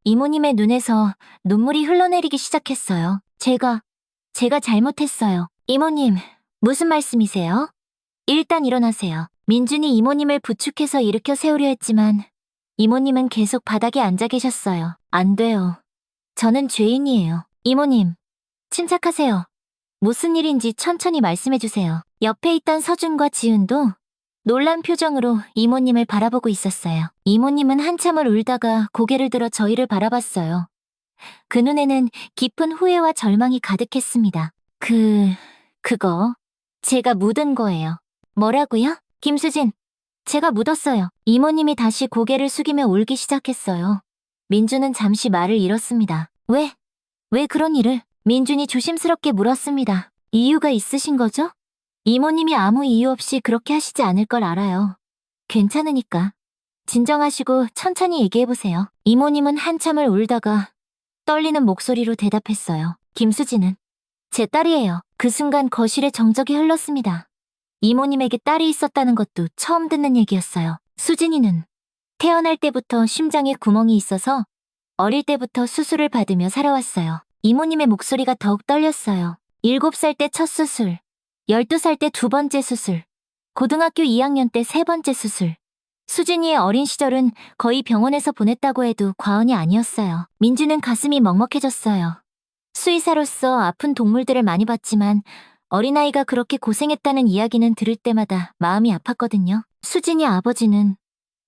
이모님의 눈에서 눈물이 흘러내리기 시작했어요. 제가 잘못했어요. 이모님, 무슨 말씀이세요? 일단 일어나세요. 민준이 이모님을 부축해서 일으켜 세우려 했지만 이모님은 계속 바닥에 앉아 계셨어요. 안 돼요. 저는 죄인이에요. 이모님, 침착하세요. 무슨 일인지 천천히 말씀해주세요. 옆에 있던 서준과 지은도 놀란 표정으로 이모님을 바라보고 있었어요. 이모님은 한참을 울다가 고개를 들어 저희를 바라봤어요. 그 눈에는 깊은 후회와 절망이 가득했습니다. 그거 제가 묻은 거예요. 뭐라고요? 김수진, 제가 묻었어요. 이모님이 다시 고개를 숙이며 울기 시작했어요. 민준은 잠시 말을 잃었습니다. 왜 그런 일을? 민준이 조심스럽게 물었습니다. 이유가 있으신 거죠? 이모님이 아무 이유 없이 그렇게 하시지 않을 걸 알아요. 괜찮으니까. 진정하시고 천천히 얘기해보세요. 이모님은 한참을 울다가 떨리는 목소리로 대답했어요. 김수진은 제 딸이에요. 그 순간 거실에 정적이 흘렀습니다. 이모님에게 딸이 있었다는 것도 처음 듣는 얘기였어요. 수진이는 태어날 때부터 심장에 구멍이 있어서 어릴 때부터 수술을 받으며 살아왔어요. 이모님의 목소리가 더욱 떨렸어요. 7살 때 첫 수술, 12살 때 두 번째 수술, 고등학교 2학년 때 세 번째 수술. 수진이의 어린 시절은 거의 병원에서 보냈다고 해도 과언이 아니었어요. 민주는 가슴이 먹먹해졌어요. 수의사로서 아픈 동물들을 많이 봤지만 어린아이가 그렇게 고생했다는 이야기는 들을 때마다 마음이 아팠거든요. 수진이 아버지는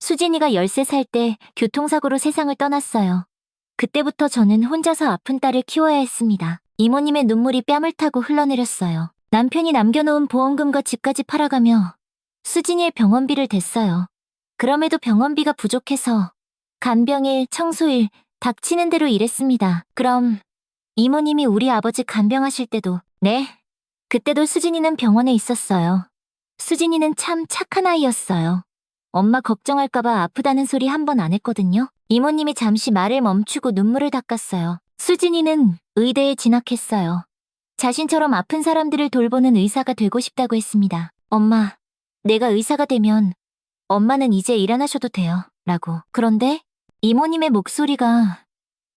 수진이가 13살 때 교통사고로 세상을 떠났어요. 그때부터 저는 혼자서 아픈 딸을 키워야 했습니다. 이모님의 눈물이 뺨을 타고 흘러내렸어요. 남편이 남겨놓은 보험금과 집까지 팔아가며 수진이의 병원비를 댔어요. 그럼에도 병원비가 부족해서 간병일, 청소일, 닥치는 대로 일했습니다. 그럼 이모님이 우리 아버지 간병하실 때도 네, 그때도 수진이는 병원에 있었어요. 수진이는 참 착한 아이였어요. 엄마 걱정할까봐 아프다는 소리 한 번 안 했거든요. 이모님이 잠시 말을 멈추고 눈물을 닦았어요. 수진이는 의대에 진학했어요. 자신처럼 아픈 사람들을 돌보는 의사가 되고 싶다고 했습니다. 엄마, 내가 의사가 되면 엄마는 이제 일 안 하셔도 돼요. 라고. 그런데 이모님의 목소리가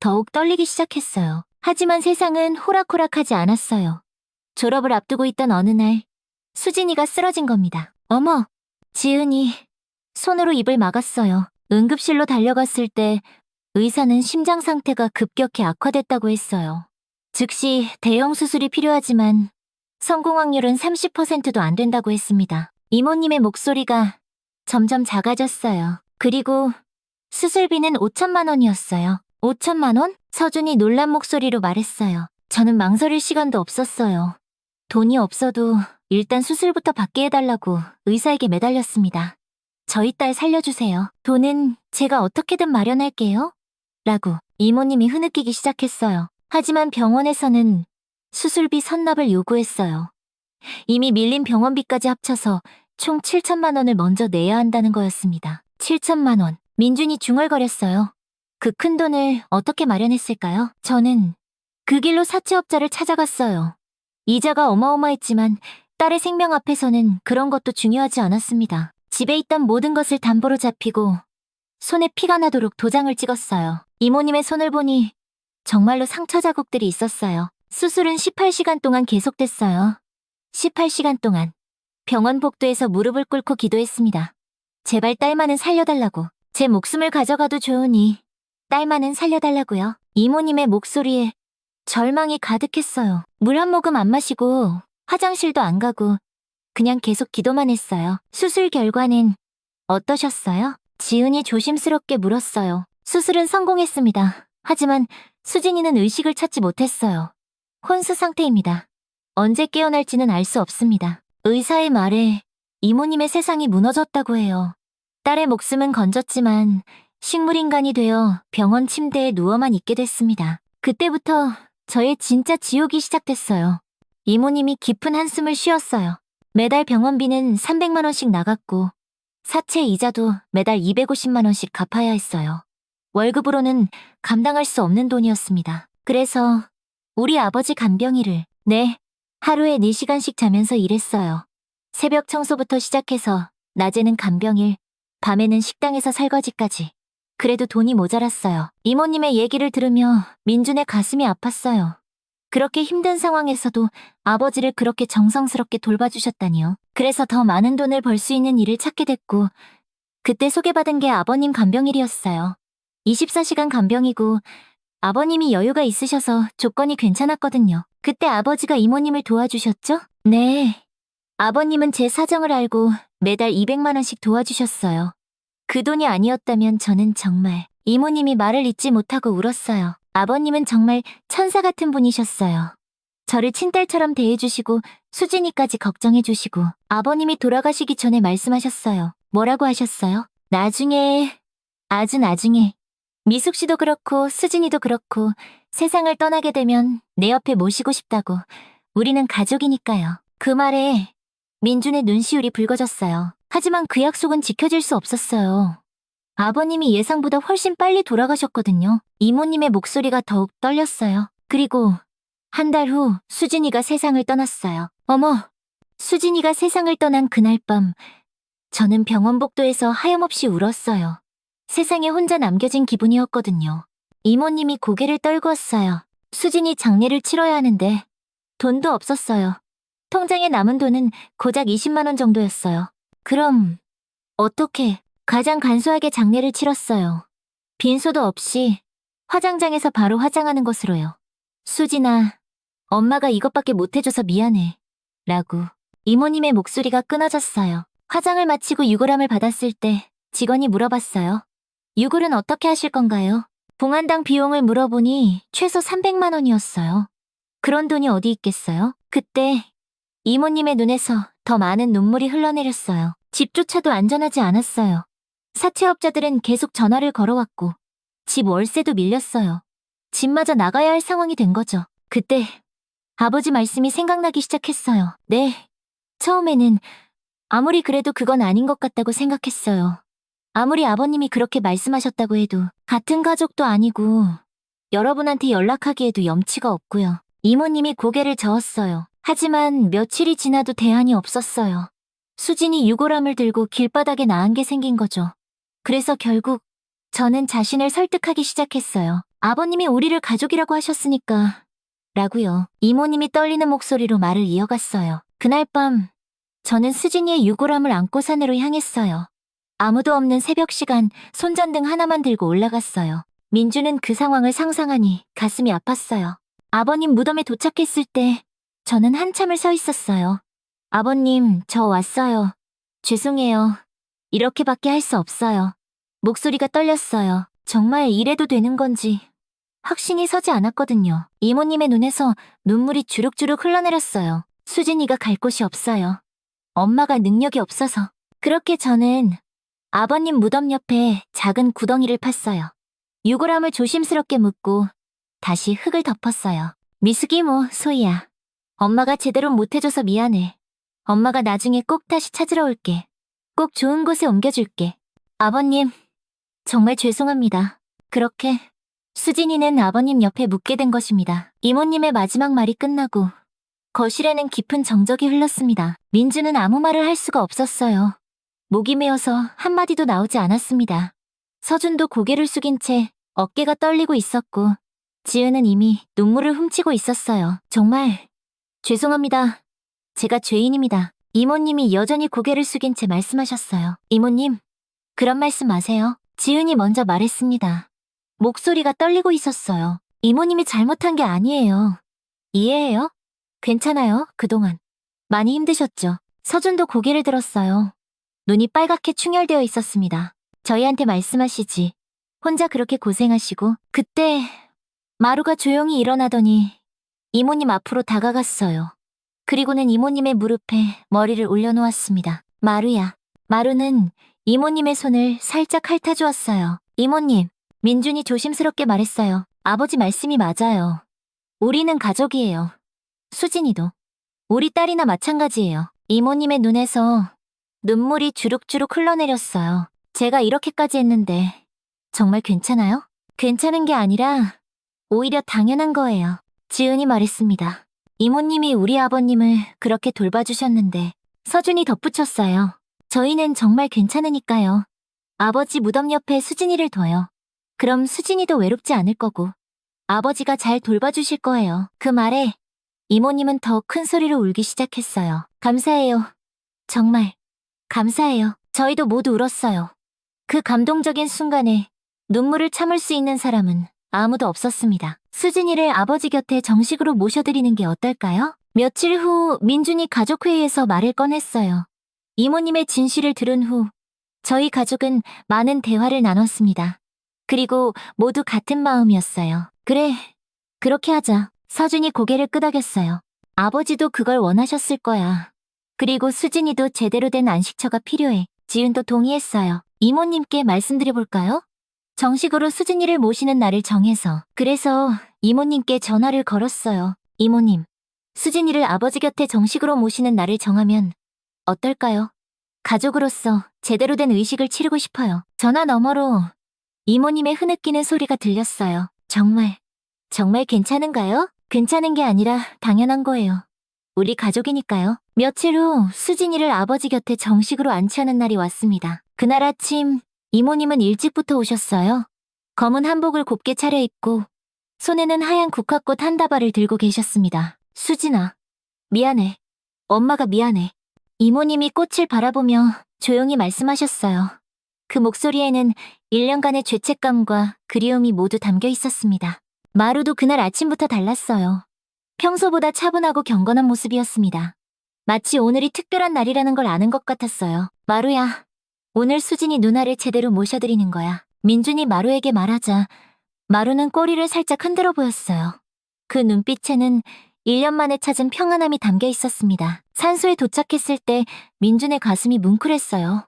더욱 떨리기 시작했어요. 하지만 세상은 호락호락하지 않았어요. 졸업을 앞두고 있던 어느 날, 수진이가 쓰러진 겁니다. 어머, 지은이 손으로 입을 막았어요. 응급실로 달려갔을 때 의사는 심장 상태가 급격히 악화됐다고 했어요. 즉시 대형 수술이 필요하지만 성공 확률은 30%도 안 된다고 했습니다. 이모님의 목소리가 점점 작아졌어요. 그리고 수술비는 5천만 원이었어요. 5천만 원? 서준이 놀란 목소리로 말했어요. 저는 망설일 시간도 없었어요. 돈이 없어도 일단 수술부터 받게 해달라고 의사에게 매달렸습니다. 저희 딸 살려주세요. 돈은 제가 어떻게든 마련할게요. 라고 이모님이 흐느끼기 시작했어요. 하지만 병원에서는 수술비 선납을 요구했어요. 이미 밀린 병원비까지 합쳐서 총 7천만 원을 먼저 내야 한다는 거였습니다. 7천만 원. 민준이 중얼거렸어요. 그 큰 돈을 어떻게 마련했을까요? 저는 그 길로 사채업자를 찾아갔어요. 이자가 어마어마했지만 딸의 생명 앞에서는 그런 것도 중요하지 않았습니다. 집에 있던 모든 것을 담보로 잡히고 손에 피가 나도록 도장을 찍었어요. 이모님의 손을 보니 정말로 상처 자국들이 있었어요. 수술은 18시간 동안 계속됐어요. 18시간 동안 병원 복도에서 무릎을 꿇고 기도했습니다. 제발 딸만은 살려달라고. 제 목숨을 가져가도 좋으니 딸만은 살려달라고요. 이모님의 목소리에 절망이 가득했어요. 물 한 모금 안 마시고 화장실도 안 가고 그냥 계속 기도만 했어요. 수술 결과는 어떠셨어요? 지은이 조심스럽게 물었어요. 수술은 성공했습니다. 하지만 수진이는 의식을 찾지 못했어요. 혼수 상태입니다. 언제 깨어날지는 알 수 없습니다. 의사의 말에 이모님의 세상이 무너졌다고 해요. 딸의 목숨은 건졌지만 식물인간이 되어 병원 침대에 누워만 있게 됐습니다. 그때부터 저의 진짜 지옥이 시작됐어요. 이모님이 깊은 한숨을 쉬었어요. 매달 병원비는 300만 원씩 나갔고 사채 이자도 매달 250만 원씩 갚아야 했어요. 월급으로는 감당할 수 없는 돈이었습니다. 그래서 우리 아버지 간병일을 하루에 4시간씩 자면서 일했어요. 새벽 청소부터 시작해서 낮에는 간병일, 밤에는 식당에서 설거지까지. 그래도 돈이 모자랐어요. 이모님의 얘기를 들으며 민준의 가슴이 아팠어요. 그렇게 힘든 상황에서도 아버지를 그렇게 정성스럽게 돌봐주셨다니요. 그래서 더 많은 돈을 벌 수 있는 일을 찾게 됐고 그때 소개받은 게 아버님 간병일이었어요. 24시간 간병이고 아버님이 여유가 있으셔서 조건이 괜찮았거든요. 그때 아버지가 이모님을 도와주셨죠? 네. 아버님은 제 사정을 알고 매달 200만 원씩 도와주셨어요. 그 돈이 아니었다면 저는 정말 이모님이 말을 잇지 못하고 울었어요. 아버님은 정말 천사 같은 분이셨어요. 저를 친딸처럼 대해주시고 수진이까지 걱정해주시고 아버님이 돌아가시기 전에 말씀하셨어요. 뭐라고 하셨어요? 나중에, 아주 나중에 미숙 씨도 그렇고 수진이도 그렇고 세상을 떠나게 되면 내 옆에 모시고 싶다고. 우리는 가족이니까요. 그 말에 민준의 눈시울이 붉어졌어요. 하지만 그 약속은 지켜질 수 없었어요. 아버님이 예상보다 훨씬 빨리 돌아가셨거든요. 이모님의 목소리가 더욱 떨렸어요. 그리고 한 달 후 수진이가 세상을 떠났어요. 어머, 수진이가 세상을 떠난 그날 밤 저는 병원 복도에서 하염없이 울었어요. 세상에 혼자 남겨진 기분이었거든요. 이모님이 고개를 떨구었어요. 수진이 장례를 치러야 하는데 돈도 없었어요. 통장에 남은 돈은 고작 20만 원 정도였어요. 그럼 어떻게 가장 간소하게 장례를 치렀어요. 빈소도 없이 화장장에서 바로 화장하는 것으로요. 수진아, 엄마가 이것밖에 못해줘서 미안해. 라고 이모님의 목소리가 끊어졌어요. 화장을 마치고 유골함을 받았을 때 직원이 물어봤어요. 유골은 어떻게 하실 건가요? 봉안당 비용을 물어보니 최소 300만 원이었어요. 그런 돈이 어디 있겠어요? 그때 이모님의 눈에서 더 많은 눈물이 흘러내렸어요. 집조차도 안전하지 않았어요. 사채업자들은 계속 전화를 걸어왔고 집 월세도 밀렸어요. 집마저 나가야 할 상황이 된 거죠. 그때 아버지 말씀이 생각나기 시작했어요. 네, 처음에는 아무리 그래도 그건 아닌 것 같다고 생각했어요. 아무리 아버님이 그렇게 말씀하셨다고 해도 같은 가족도 아니고 여러분한테 연락하기에도 염치가 없고요. 이모님이 고개를 저었어요. 하지만 며칠이 지나도 대안이 없었어요. 수진이 유골함을 들고 길바닥에 나앉게 생긴 거죠. 그래서 결국 저는 자신을 설득하기 시작했어요. 아버님이 우리를 가족이라고 하셨으니까 라고요. 이모님이 떨리는 목소리로 말을 이어갔어요. 그날 밤 저는 수진이의 유골함을 안고 산으로 향했어요. 아무도 없는 새벽 시간 손전등 하나만 들고 올라갔어요. 민주는 그 상황을 상상하니 가슴이 아팠어요. 아버님 무덤에 도착했을 때 저는 한참을 서 있었어요. 아버님, 저 왔어요. 죄송해요. 이렇게밖에 할 수 없어요. 목소리가 떨렸어요. 정말 이래도 되는 건지 확신이 서지 않았거든요. 이모님의 눈에서 눈물이 주룩주룩 흘러내렸어요. 수진이가 갈 곳이 없어요. 엄마가 능력이 없어서. 그렇게 저는 아버님 무덤 옆에 작은 구덩이를 팠어요. 유골함을 조심스럽게 묻고 다시 흙을 덮었어요. 미숙이모, 소희야. 엄마가 제대로 못해줘서 미안해. 엄마가 나중에 꼭 다시 찾으러 올게. 꼭 좋은 곳에 옮겨줄게. 아버님, 정말 죄송합니다. 그렇게 수진이는 아버님 옆에 묻게 된 것입니다. 이모님의 마지막 말이 끝나고 거실에는 깊은 정적이 흘렀습니다. 민주는 아무 말을 할 수가 없었어요. 목이 메어서 한마디도 나오지 않았습니다. 서준도 고개를 숙인 채 어깨가 떨리고 있었고 지은은 이미 눈물을 훔치고 있었어요. 정말 죄송합니다. 제가 죄인입니다. 이모님이 여전히 고개를 숙인 채 말씀하셨어요. 이모님, 그런 말씀 마세요. 지은이 먼저 말했습니다. 목소리가 떨리고 있었어요. 이모님이 잘못한 게 아니에요. 이해해요? 괜찮아요, 그동안. 많이 힘드셨죠? 서준도 고개를 들었어요. 눈이 빨갛게 충혈되어 있었습니다. 저희한테 말씀하시지. 혼자 그렇게 고생하시고. 그때 마루가 조용히 일어나더니 이모님 앞으로 다가갔어요. 그리고는 이모님의 무릎에 머리를 올려놓았습니다. 마루야. 마루는 이모님의 손을 살짝 핥아주었어요. 이모님, 민준이 조심스럽게 말했어요. 아버지 말씀이 맞아요. 우리는 가족이에요. 수진이도. 우리 딸이나 마찬가지예요. 이모님의 눈에서 눈물이 주룩주룩 흘러내렸어요. 제가 이렇게까지 했는데 정말 괜찮아요? 괜찮은 게 아니라 오히려 당연한 거예요. 지은이 말했습니다. 이모님이 우리 아버님을 그렇게 돌봐주셨는데 서준이 덧붙였어요. 저희는 정말 괜찮으니까요. 아버지 무덤 옆에 수진이를 둬요. 그럼 수진이도 외롭지 않을 거고 아버지가 잘 돌봐주실 거예요. 그 말에 이모님은 더 큰 소리로 울기 시작했어요. 감사해요. 정말 감사해요. 저희도 모두 울었어요. 그 감동적인 순간에 눈물을 참을 수 있는 사람은 아무도 없었습니다. 수진이를 아버지 곁에 정식으로 모셔드리는 게 어떨까요? 며칠 후 민준이 가족회의에서 말을 꺼냈어요. 이모님의 진실을 들은 후 저희 가족은 많은 대화를 나눴습니다. 그리고 모두 같은 마음이었어요. 그래, 그렇게 하자. 서준이 고개를 끄덕였어요. 아버지도 그걸 원하셨을 거야. 그리고 수진이도 제대로 된 안식처가 필요해. 지은도 동의했어요. 이모님께 말씀드려볼까요? 정식으로 수진이를 모시는 날을 정해서. 그래서 이모님께 전화를 걸었어요. 이모님, 수진이를 아버지 곁에 정식으로 모시는 날을 정하면 어떨까요? 가족으로서 제대로 된 의식을 치르고 싶어요. 전화 너머로 이모님의 흐느끼는 소리가 들렸어요. 정말 괜찮은가요? 괜찮은 게 아니라 당연한 거예요. 우리 가족이니까요. 며칠 후 수진이를 아버지 곁에 정식으로 안치하는 날이 왔습니다. 그날 아침 이모님은 일찍부터 오셨어요. 검은 한복을 곱게 차려입고 손에는 하얀 국화꽃 한 다발을 들고 계셨습니다. 수진아, 미안해. 엄마가 미안해. 이모님이 꽃을 바라보며 조용히 말씀하셨어요. 그 목소리에는 1년간의 죄책감과 그리움이 모두 담겨 있었습니다. 마루도 그날 아침부터 달랐어요. 평소보다 차분하고 경건한 모습이었습니다. 마치 오늘이 특별한 날이라는 걸 아는 것 같았어요. 마루야, 오늘 수진이 누나를 제대로 모셔드리는 거야. 민준이 마루에게 말하자 마루는 꼬리를 살짝 흔들어 보였어요. 그 눈빛에는 1년 만에 찾은 평안함이 담겨 있었습니다. 산소에 도착했을 때 민준의 가슴이 뭉클했어요.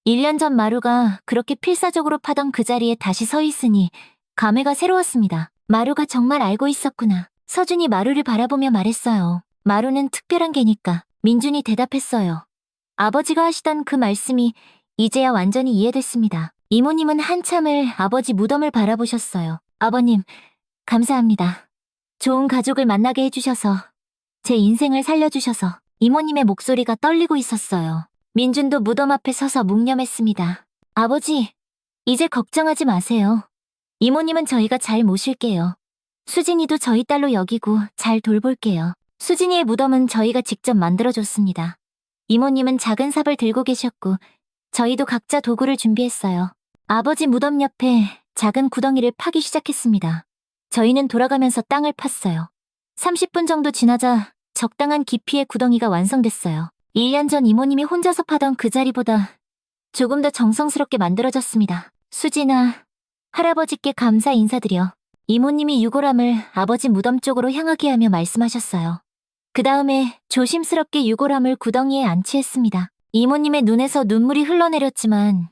1년 전 마루가 그렇게 필사적으로 파던 그 자리에 다시 서 있으니 감회가 새로웠습니다. 마루가 정말 알고 있었구나. 서준이 마루를 바라보며 말했어요. 마루는 특별한 개니까. 민준이 대답했어요. 아버지가 하시던 그 말씀이 이제야 완전히 이해됐습니다. 이모님은 한참을 아버지 무덤을 바라보셨어요. 아버님, 감사합니다. 좋은 가족을 만나게 해주셔서, 제 인생을 살려주셔서. 이모님의 목소리가 떨리고 있었어요. 민준도 무덤 앞에 서서 묵념했습니다. 아버지, 이제 걱정하지 마세요. 이모님은 저희가 잘 모실게요. 수진이도 저희 딸로 여기고 잘 돌볼게요. 수진이의 무덤은 저희가 직접 만들어줬습니다. 이모님은 작은 삽을 들고 계셨고 저희도 각자 도구를 준비했어요. 아버지 무덤 옆에 작은 구덩이를 파기 시작했습니다. 저희는 돌아가면서 땅을 팠어요. 30분 정도 지나자 적당한 깊이의 구덩이가 완성됐어요. 1년 전 이모님이 혼자서 파던 그 자리보다 조금 더 정성스럽게 만들어졌습니다. 수진아, 할아버지께 감사 인사드려. 이모님이 유골함을 아버지 무덤 쪽으로 향하게 하며 말씀하셨어요. 그 다음에 조심스럽게 유골함을 구덩이에 안치했습니다. 이모님의 눈에서 눈물이 흘러내렸지만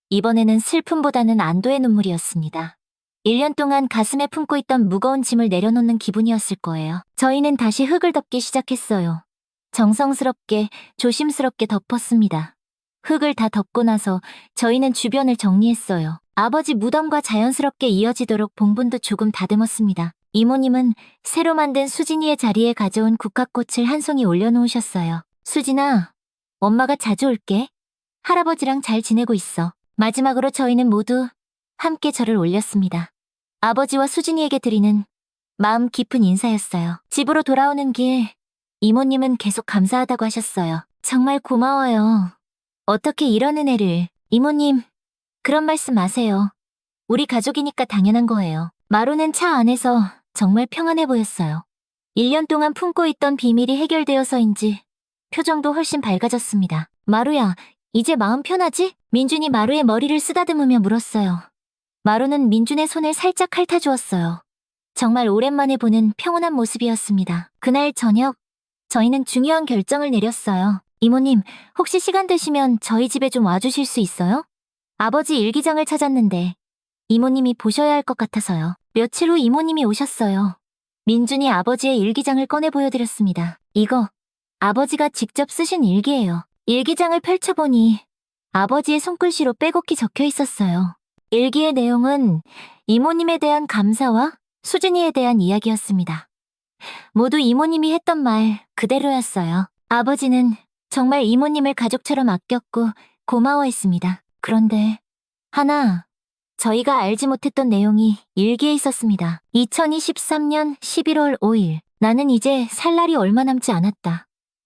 이번에는 슬픔보다는 안도의 눈물이었습니다. 1년 동안 가슴에 품고 있던 무거운 짐을 내려놓는 기분이었을 거예요. 저희는 다시 흙을 덮기 시작했어요. 정성스럽게, 조심스럽게 덮었습니다. 흙을 다 덮고 나서 저희는 주변을 정리했어요. 아버지 무덤과 자연스럽게 이어지도록 봉분도 조금 다듬었습니다. 이모님은 새로 만든 수진이의 자리에 가져온 국화꽃을 한 송이 올려놓으셨어요. 수진아, 엄마가 자주 올게. 할아버지랑 잘 지내고 있어. 마지막으로 저희는 모두 함께 절을 올렸습니다. 아버지와 수진이에게 드리는 마음 깊은 인사였어요. 집으로 돌아오는 길, 이모님은 계속 감사하다고 하셨어요. 정말 고마워요. 어떻게 이런 은혜를. 이모님, 그런 말씀 마세요. 우리 가족이니까 당연한 거예요. 마루는 차 안에서 정말 평안해 보였어요. 1년 동안 품고 있던 비밀이 해결되어서인지 표정도 훨씬 밝아졌습니다. 마루야, 이제 마음 편하지? 민준이 마루의 머리를 쓰다듬으며 물었어요. 마루는 민준의 손을 살짝 핥아주었어요. 정말 오랜만에 보는 평온한 모습이었습니다. 그날 저녁, 저희는 중요한 결정을 내렸어요. 이모님, 혹시 시간 되시면 저희 집에 좀 와주실 수 있어요? 아버지 일기장을 찾았는데 이모님이 보셔야 할 것 같아서요. 며칠 후 이모님이 오셨어요. 민준이 아버지의 일기장을 꺼내 보여드렸습니다. 이거 아버지가 직접 쓰신 일기예요. 일기장을 펼쳐보니 아버지의 손글씨로 빼곡히 적혀 있었어요. 일기의 내용은 이모님에 대한 감사와 수진이에 대한 이야기였습니다. 모두 이모님이 했던 말 그대로였어요. 아버지는 정말 이모님을 가족처럼 아꼈고 고마워했습니다. 그런데 하나, 저희가 알지 못했던 내용이 일기에 있었습니다. 2023년 11월 5일. 나는 이제 살 날이 얼마 남지 않았다.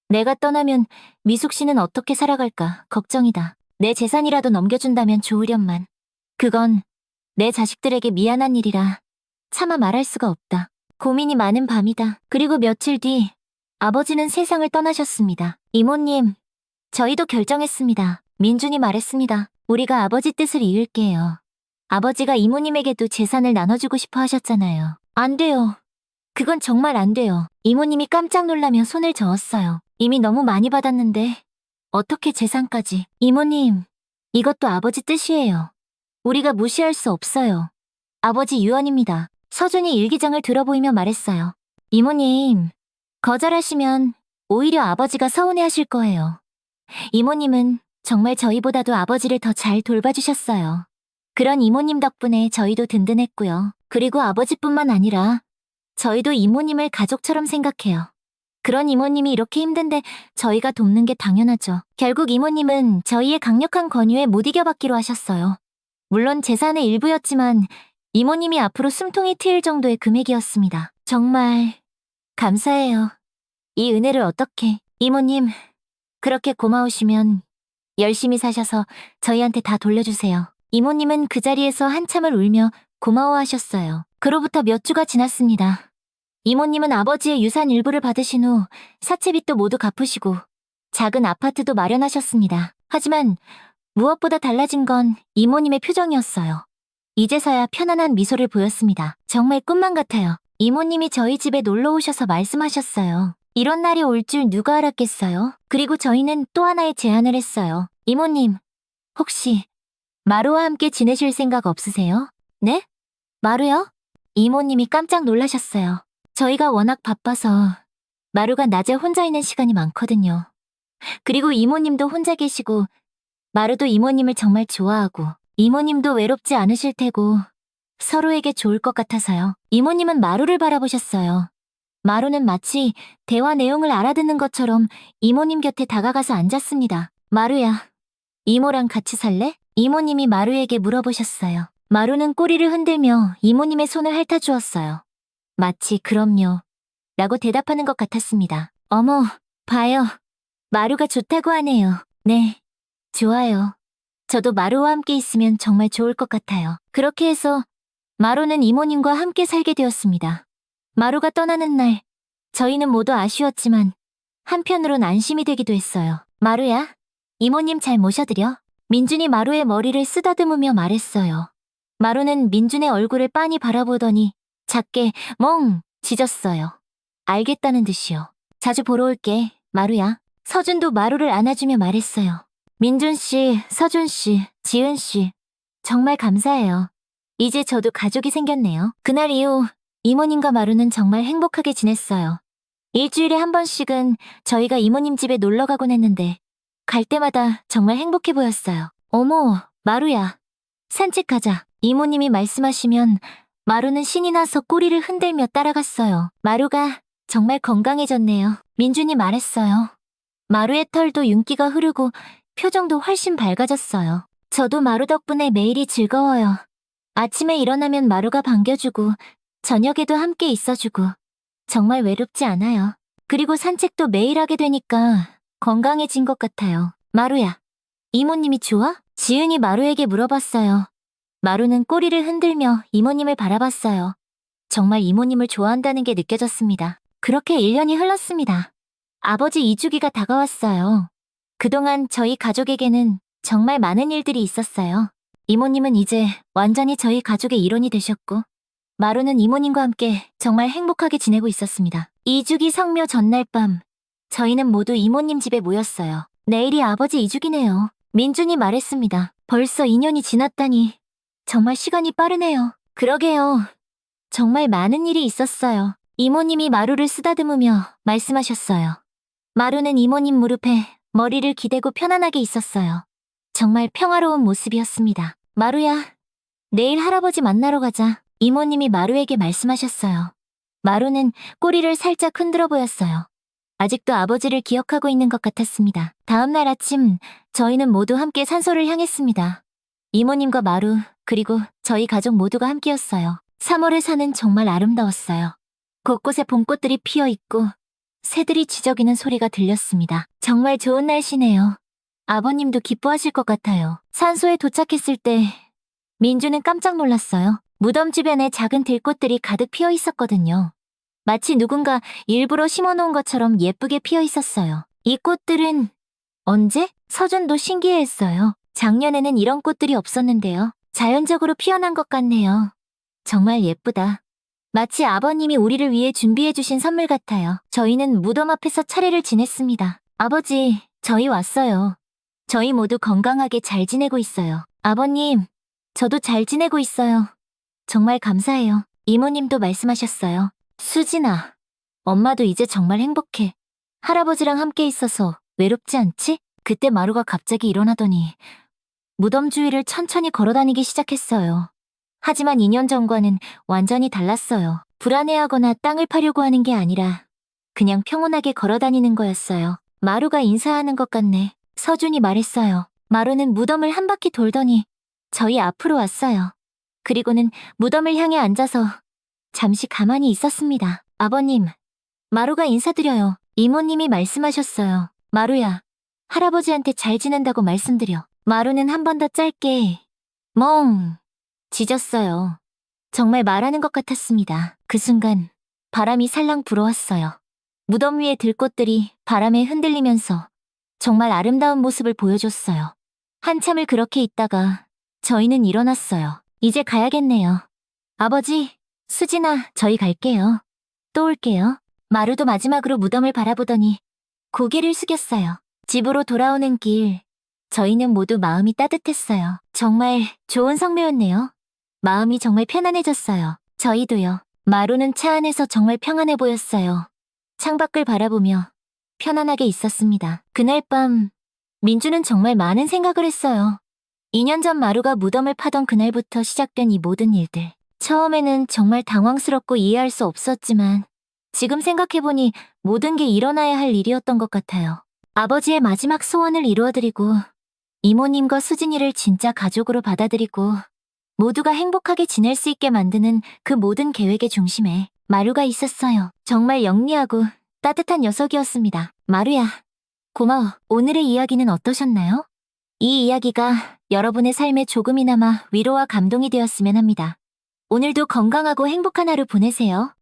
내가 떠나면 미숙 씨는 어떻게 살아갈까 걱정이다. 내 재산이라도 넘겨준다면 좋으련만. 그건 내 자식들에게 미안한 일이라 차마 말할 수가 없다. 고민이 많은 밤이다. 그리고 며칠 뒤 아버지는 세상을 떠나셨습니다. 이모님, 저희도 결정했습니다. 민준이 말했습니다. 우리가 아버지 뜻을 이을게요. 아버지가 이모님에게도 재산을 나눠주고 싶어 하셨잖아요. 안 돼요. 그건 정말 안 돼요. 이모님이 깜짝 놀라며 손을 저었어요. 이미 너무 많이 받았는데 어떻게 재산까지. 이모님, 이것도 아버지 뜻이에요. 우리가 무시할 수 없어요. 아버지 유언입니다. 서준이 일기장을 들어보이며 말했어요. 이모님, 거절하시면 오히려 아버지가 서운해하실 거예요. 이모님은 정말 저희보다도 아버지를 더 잘 돌봐주셨어요. 그런 이모님 덕분에 저희도 든든했고요. 그리고 아버지뿐만 아니라 저희도 이모님을 가족처럼 생각해요. 그런 이모님이 이렇게 힘든데 저희가 돕는 게 당연하죠. 결국 이모님은 저희의 강력한 권유에 못 이겨받기로 하셨어요. 물론 재산의 일부였지만 이모님이 앞으로 숨통이 트일 정도의 금액이었습니다. 정말 감사해요. 이 은혜를 어떻게, 이모님, 그렇게 고마우시면 열심히 사셔서 저희한테 다 돌려주세요. 이모님은 그 자리에서 한참을 울며 고마워하셨어요. 그로부터 몇 주가 지났습니다. 이모님은 아버지의 유산 일부를 받으신 후 사채빚도 모두 갚으시고 작은 아파트도 마련하셨습니다. 하지만 무엇보다 달라진 건 이모님의 표정이었어요. 이제서야 편안한 미소를 보였습니다. 정말 꿈만 같아요. 이모님이 저희 집에 놀러 오셔서 말씀하셨어요. 이런 날이 올 줄 누가 알았겠어요? 그리고 저희는 또 하나의 제안을 했어요. 이모님, 혹시 마루와 함께 지내실 생각 없으세요? 네? 마루요? 이모님이 깜짝 놀라셨어요. 저희가 워낙 바빠서 마루가 낮에 혼자 있는 시간이 많거든요. 그리고 이모님도 혼자 계시고 마루도 이모님을 정말 좋아하고 이모님도 외롭지 않으실 테고 서로에게 좋을 것 같아서요. 이모님은 마루를 바라보셨어요. 마루는 마치 대화 내용을 알아듣는 것처럼 이모님 곁에 다가가서 앉았습니다. 마루야, 이모랑 같이 살래? 이모님이 마루에게 물어보셨어요. 마루는 꼬리를 흔들며 이모님의 손을 핥아주었어요. 마치 그럼요 라고 대답하는 것 같았습니다. 어머, 봐요. 마루가 좋다고 하네요. 네, 좋아요. 저도 마루와 함께 있으면 정말 좋을 것 같아요. 그렇게 해서 마루는 이모님과 함께 살게 되었습니다. 마루가 떠나는 날, 저희는 모두 아쉬웠지만 한편으론 안심이 되기도 했어요. 마루야, 이모님 잘 모셔드려. 민준이 마루의 머리를 쓰다듬으며 말했어요. 마루는 민준의 얼굴을 빤히 바라보더니 작게 멍 짖었어요. 알겠다는 듯이요. 자주 보러 올게, 마루야. 서준도 마루를 안아주며 말했어요. 민준씨, 서준씨, 지은씨, 정말 감사해요. 이제 저도 가족이 생겼네요. 그날 이후 이모님과 마루는 정말 행복하게 지냈어요. 일주일에 한 번씩은 저희가 이모님 집에 놀러 가곤 했는데 갈 때마다 정말 행복해 보였어요. 어머, 마루야. 산책 가자. 이모님이 말씀하시면 마루는 신이 나서 꼬리를 흔들며 따라갔어요. 마루가 정말 건강해졌네요. 민준이 말했어요. 마루의 털도 윤기가 흐르고 표정도 훨씬 밝아졌어요. 저도 마루 덕분에 매일이 즐거워요. 아침에 일어나면 마루가 반겨주고 저녁에도 함께 있어주고 정말 외롭지 않아요. 그리고 산책도 매일 하게 되니까 건강해진 것 같아요. 마루야, 이모님이 좋아? 지은이 마루에게 물어봤어요. 마루는 꼬리를 흔들며 이모님을 바라봤어요. 정말 이모님을 좋아한다는 게 느껴졌습니다. 그렇게 1년이 흘렀습니다. 아버지 이주기가 다가왔어요. 그동안 저희 가족에게는 정말 많은 일들이 있었어요. 이모님은 이제 완전히 저희 가족의 일원이 되셨고 마루는 이모님과 함께 정말 행복하게 지내고 있었습니다. 이주기 성묘 전날 밤 저희는 모두 이모님 집에 모였어요. 내일이 아버지 이주기네요. 민준이 말했습니다. 벌써 2년이 지났다니 정말 시간이 빠르네요. 그러게요. 정말 많은 일이 있었어요. 이모님이 마루를 쓰다듬으며 말씀하셨어요. 마루는 이모님 무릎에 머리를 기대고 편안하게 있었어요. 정말 평화로운 모습이었습니다. 마루야, 내일 할아버지 만나러 가자. 이모님이 마루에게 말씀하셨어요. 마루는 꼬리를 살짝 흔들어 보였어요. 아직도 아버지를 기억하고 있는 것 같았습니다. 다음 날 아침, 저희는 모두 함께 산소를 향했습니다. 이모님과 마루, 그리고 저희 가족 모두가 함께였어요. 3월의 산은 정말 아름다웠어요. 곳곳에 봄꽃들이 피어 있고 새들이 지저귀는 소리가 들렸습니다. 정말 좋은 날씨네요. 아버님도 기뻐하실 것 같아요. 산소에 도착했을 때 민주는 깜짝 놀랐어요. 무덤 주변에 작은 들꽃들이 가득 피어 있었거든요. 마치 누군가 일부러 심어놓은 것처럼 예쁘게 피어 있었어요. 이 꽃들은 언제? 서준도 신기해했어요. 작년에는 이런 꽃들이 없었는데요. 자연적으로 피어난 것 같네요. 정말 예쁘다. 마치 아버님이 우리를 위해 준비해주신 선물 같아요. 저희는 무덤 앞에서 차례를 지냈습니다. 아버지, 저희 왔어요. 저희 모두 건강하게 잘 지내고 있어요. 아버님, 저도 잘 지내고 있어요. 정말 감사해요. 이모님도 말씀하셨어요. 수진아, 엄마도 이제 정말 행복해. 할아버지랑 함께 있어서 외롭지 않지? 그때 마루가 갑자기 일어나더니 무덤 주위를 천천히 걸어다니기 시작했어요. 하지만 2년 전과는 완전히 달랐어요. 불안해하거나 땅을 파려고 하는 게 아니라 그냥 평온하게 걸어다니는 거였어요. 마루가 인사하는 것 같네. 서준이 말했어요. 마루는 무덤을 한 바퀴 돌더니 저희 앞으로 왔어요. 그리고는 무덤을 향해 앉아서 잠시 가만히 있었습니다. 아버님, 마루가 인사드려요. 이모님이 말씀하셨어요. 마루야, 할아버지한테 잘 지낸다고 말씀드려. 마루는 한 번 더 짧게 멍 짖었어요. 정말 말하는 것 같았습니다. 그 순간 바람이 살랑 불어왔어요. 무덤 위의 들꽃들이 바람에 흔들리면서 정말 아름다운 모습을 보여줬어요. 한참을 그렇게 있다가 저희는 일어났어요. 이제 가야겠네요. 아버지, 수진아, 저희 갈게요. 또 올게요. 마루도 마지막으로 무덤을 바라보더니 고개를 숙였어요. 집으로 돌아오는 길, 저희는 모두 마음이 따뜻했어요. 정말 좋은 성묘였네요. 마음이 정말 편안해졌어요. 저희도요. 마루는 차 안에서 정말 평안해 보였어요. 창밖을 바라보며 편안하게 있었습니다. 그날 밤, 민주는 정말 많은 생각을 했어요. 2년 전 마루가 무덤을 파던 그날부터 시작된 이 모든 일들. 처음에는 정말 당황스럽고 이해할 수 없었지만 지금 생각해보니 모든 게 일어나야 할 일이었던 것 같아요. 아버지의 마지막 소원을 이루어드리고 이모님과 수진이를 진짜 가족으로 받아들이고 모두가 행복하게 지낼 수 있게 만드는 그 모든 계획의 중심에 마루가 있었어요. 정말 영리하고 따뜻한 녀석이었습니다. 마루야, 고마워. 오늘의 이야기는 어떠셨나요? 이 이야기가 여러분의 삶에 조금이나마 위로와 감동이 되었으면 합니다. 오늘도 건강하고 행복한 하루 보내세요.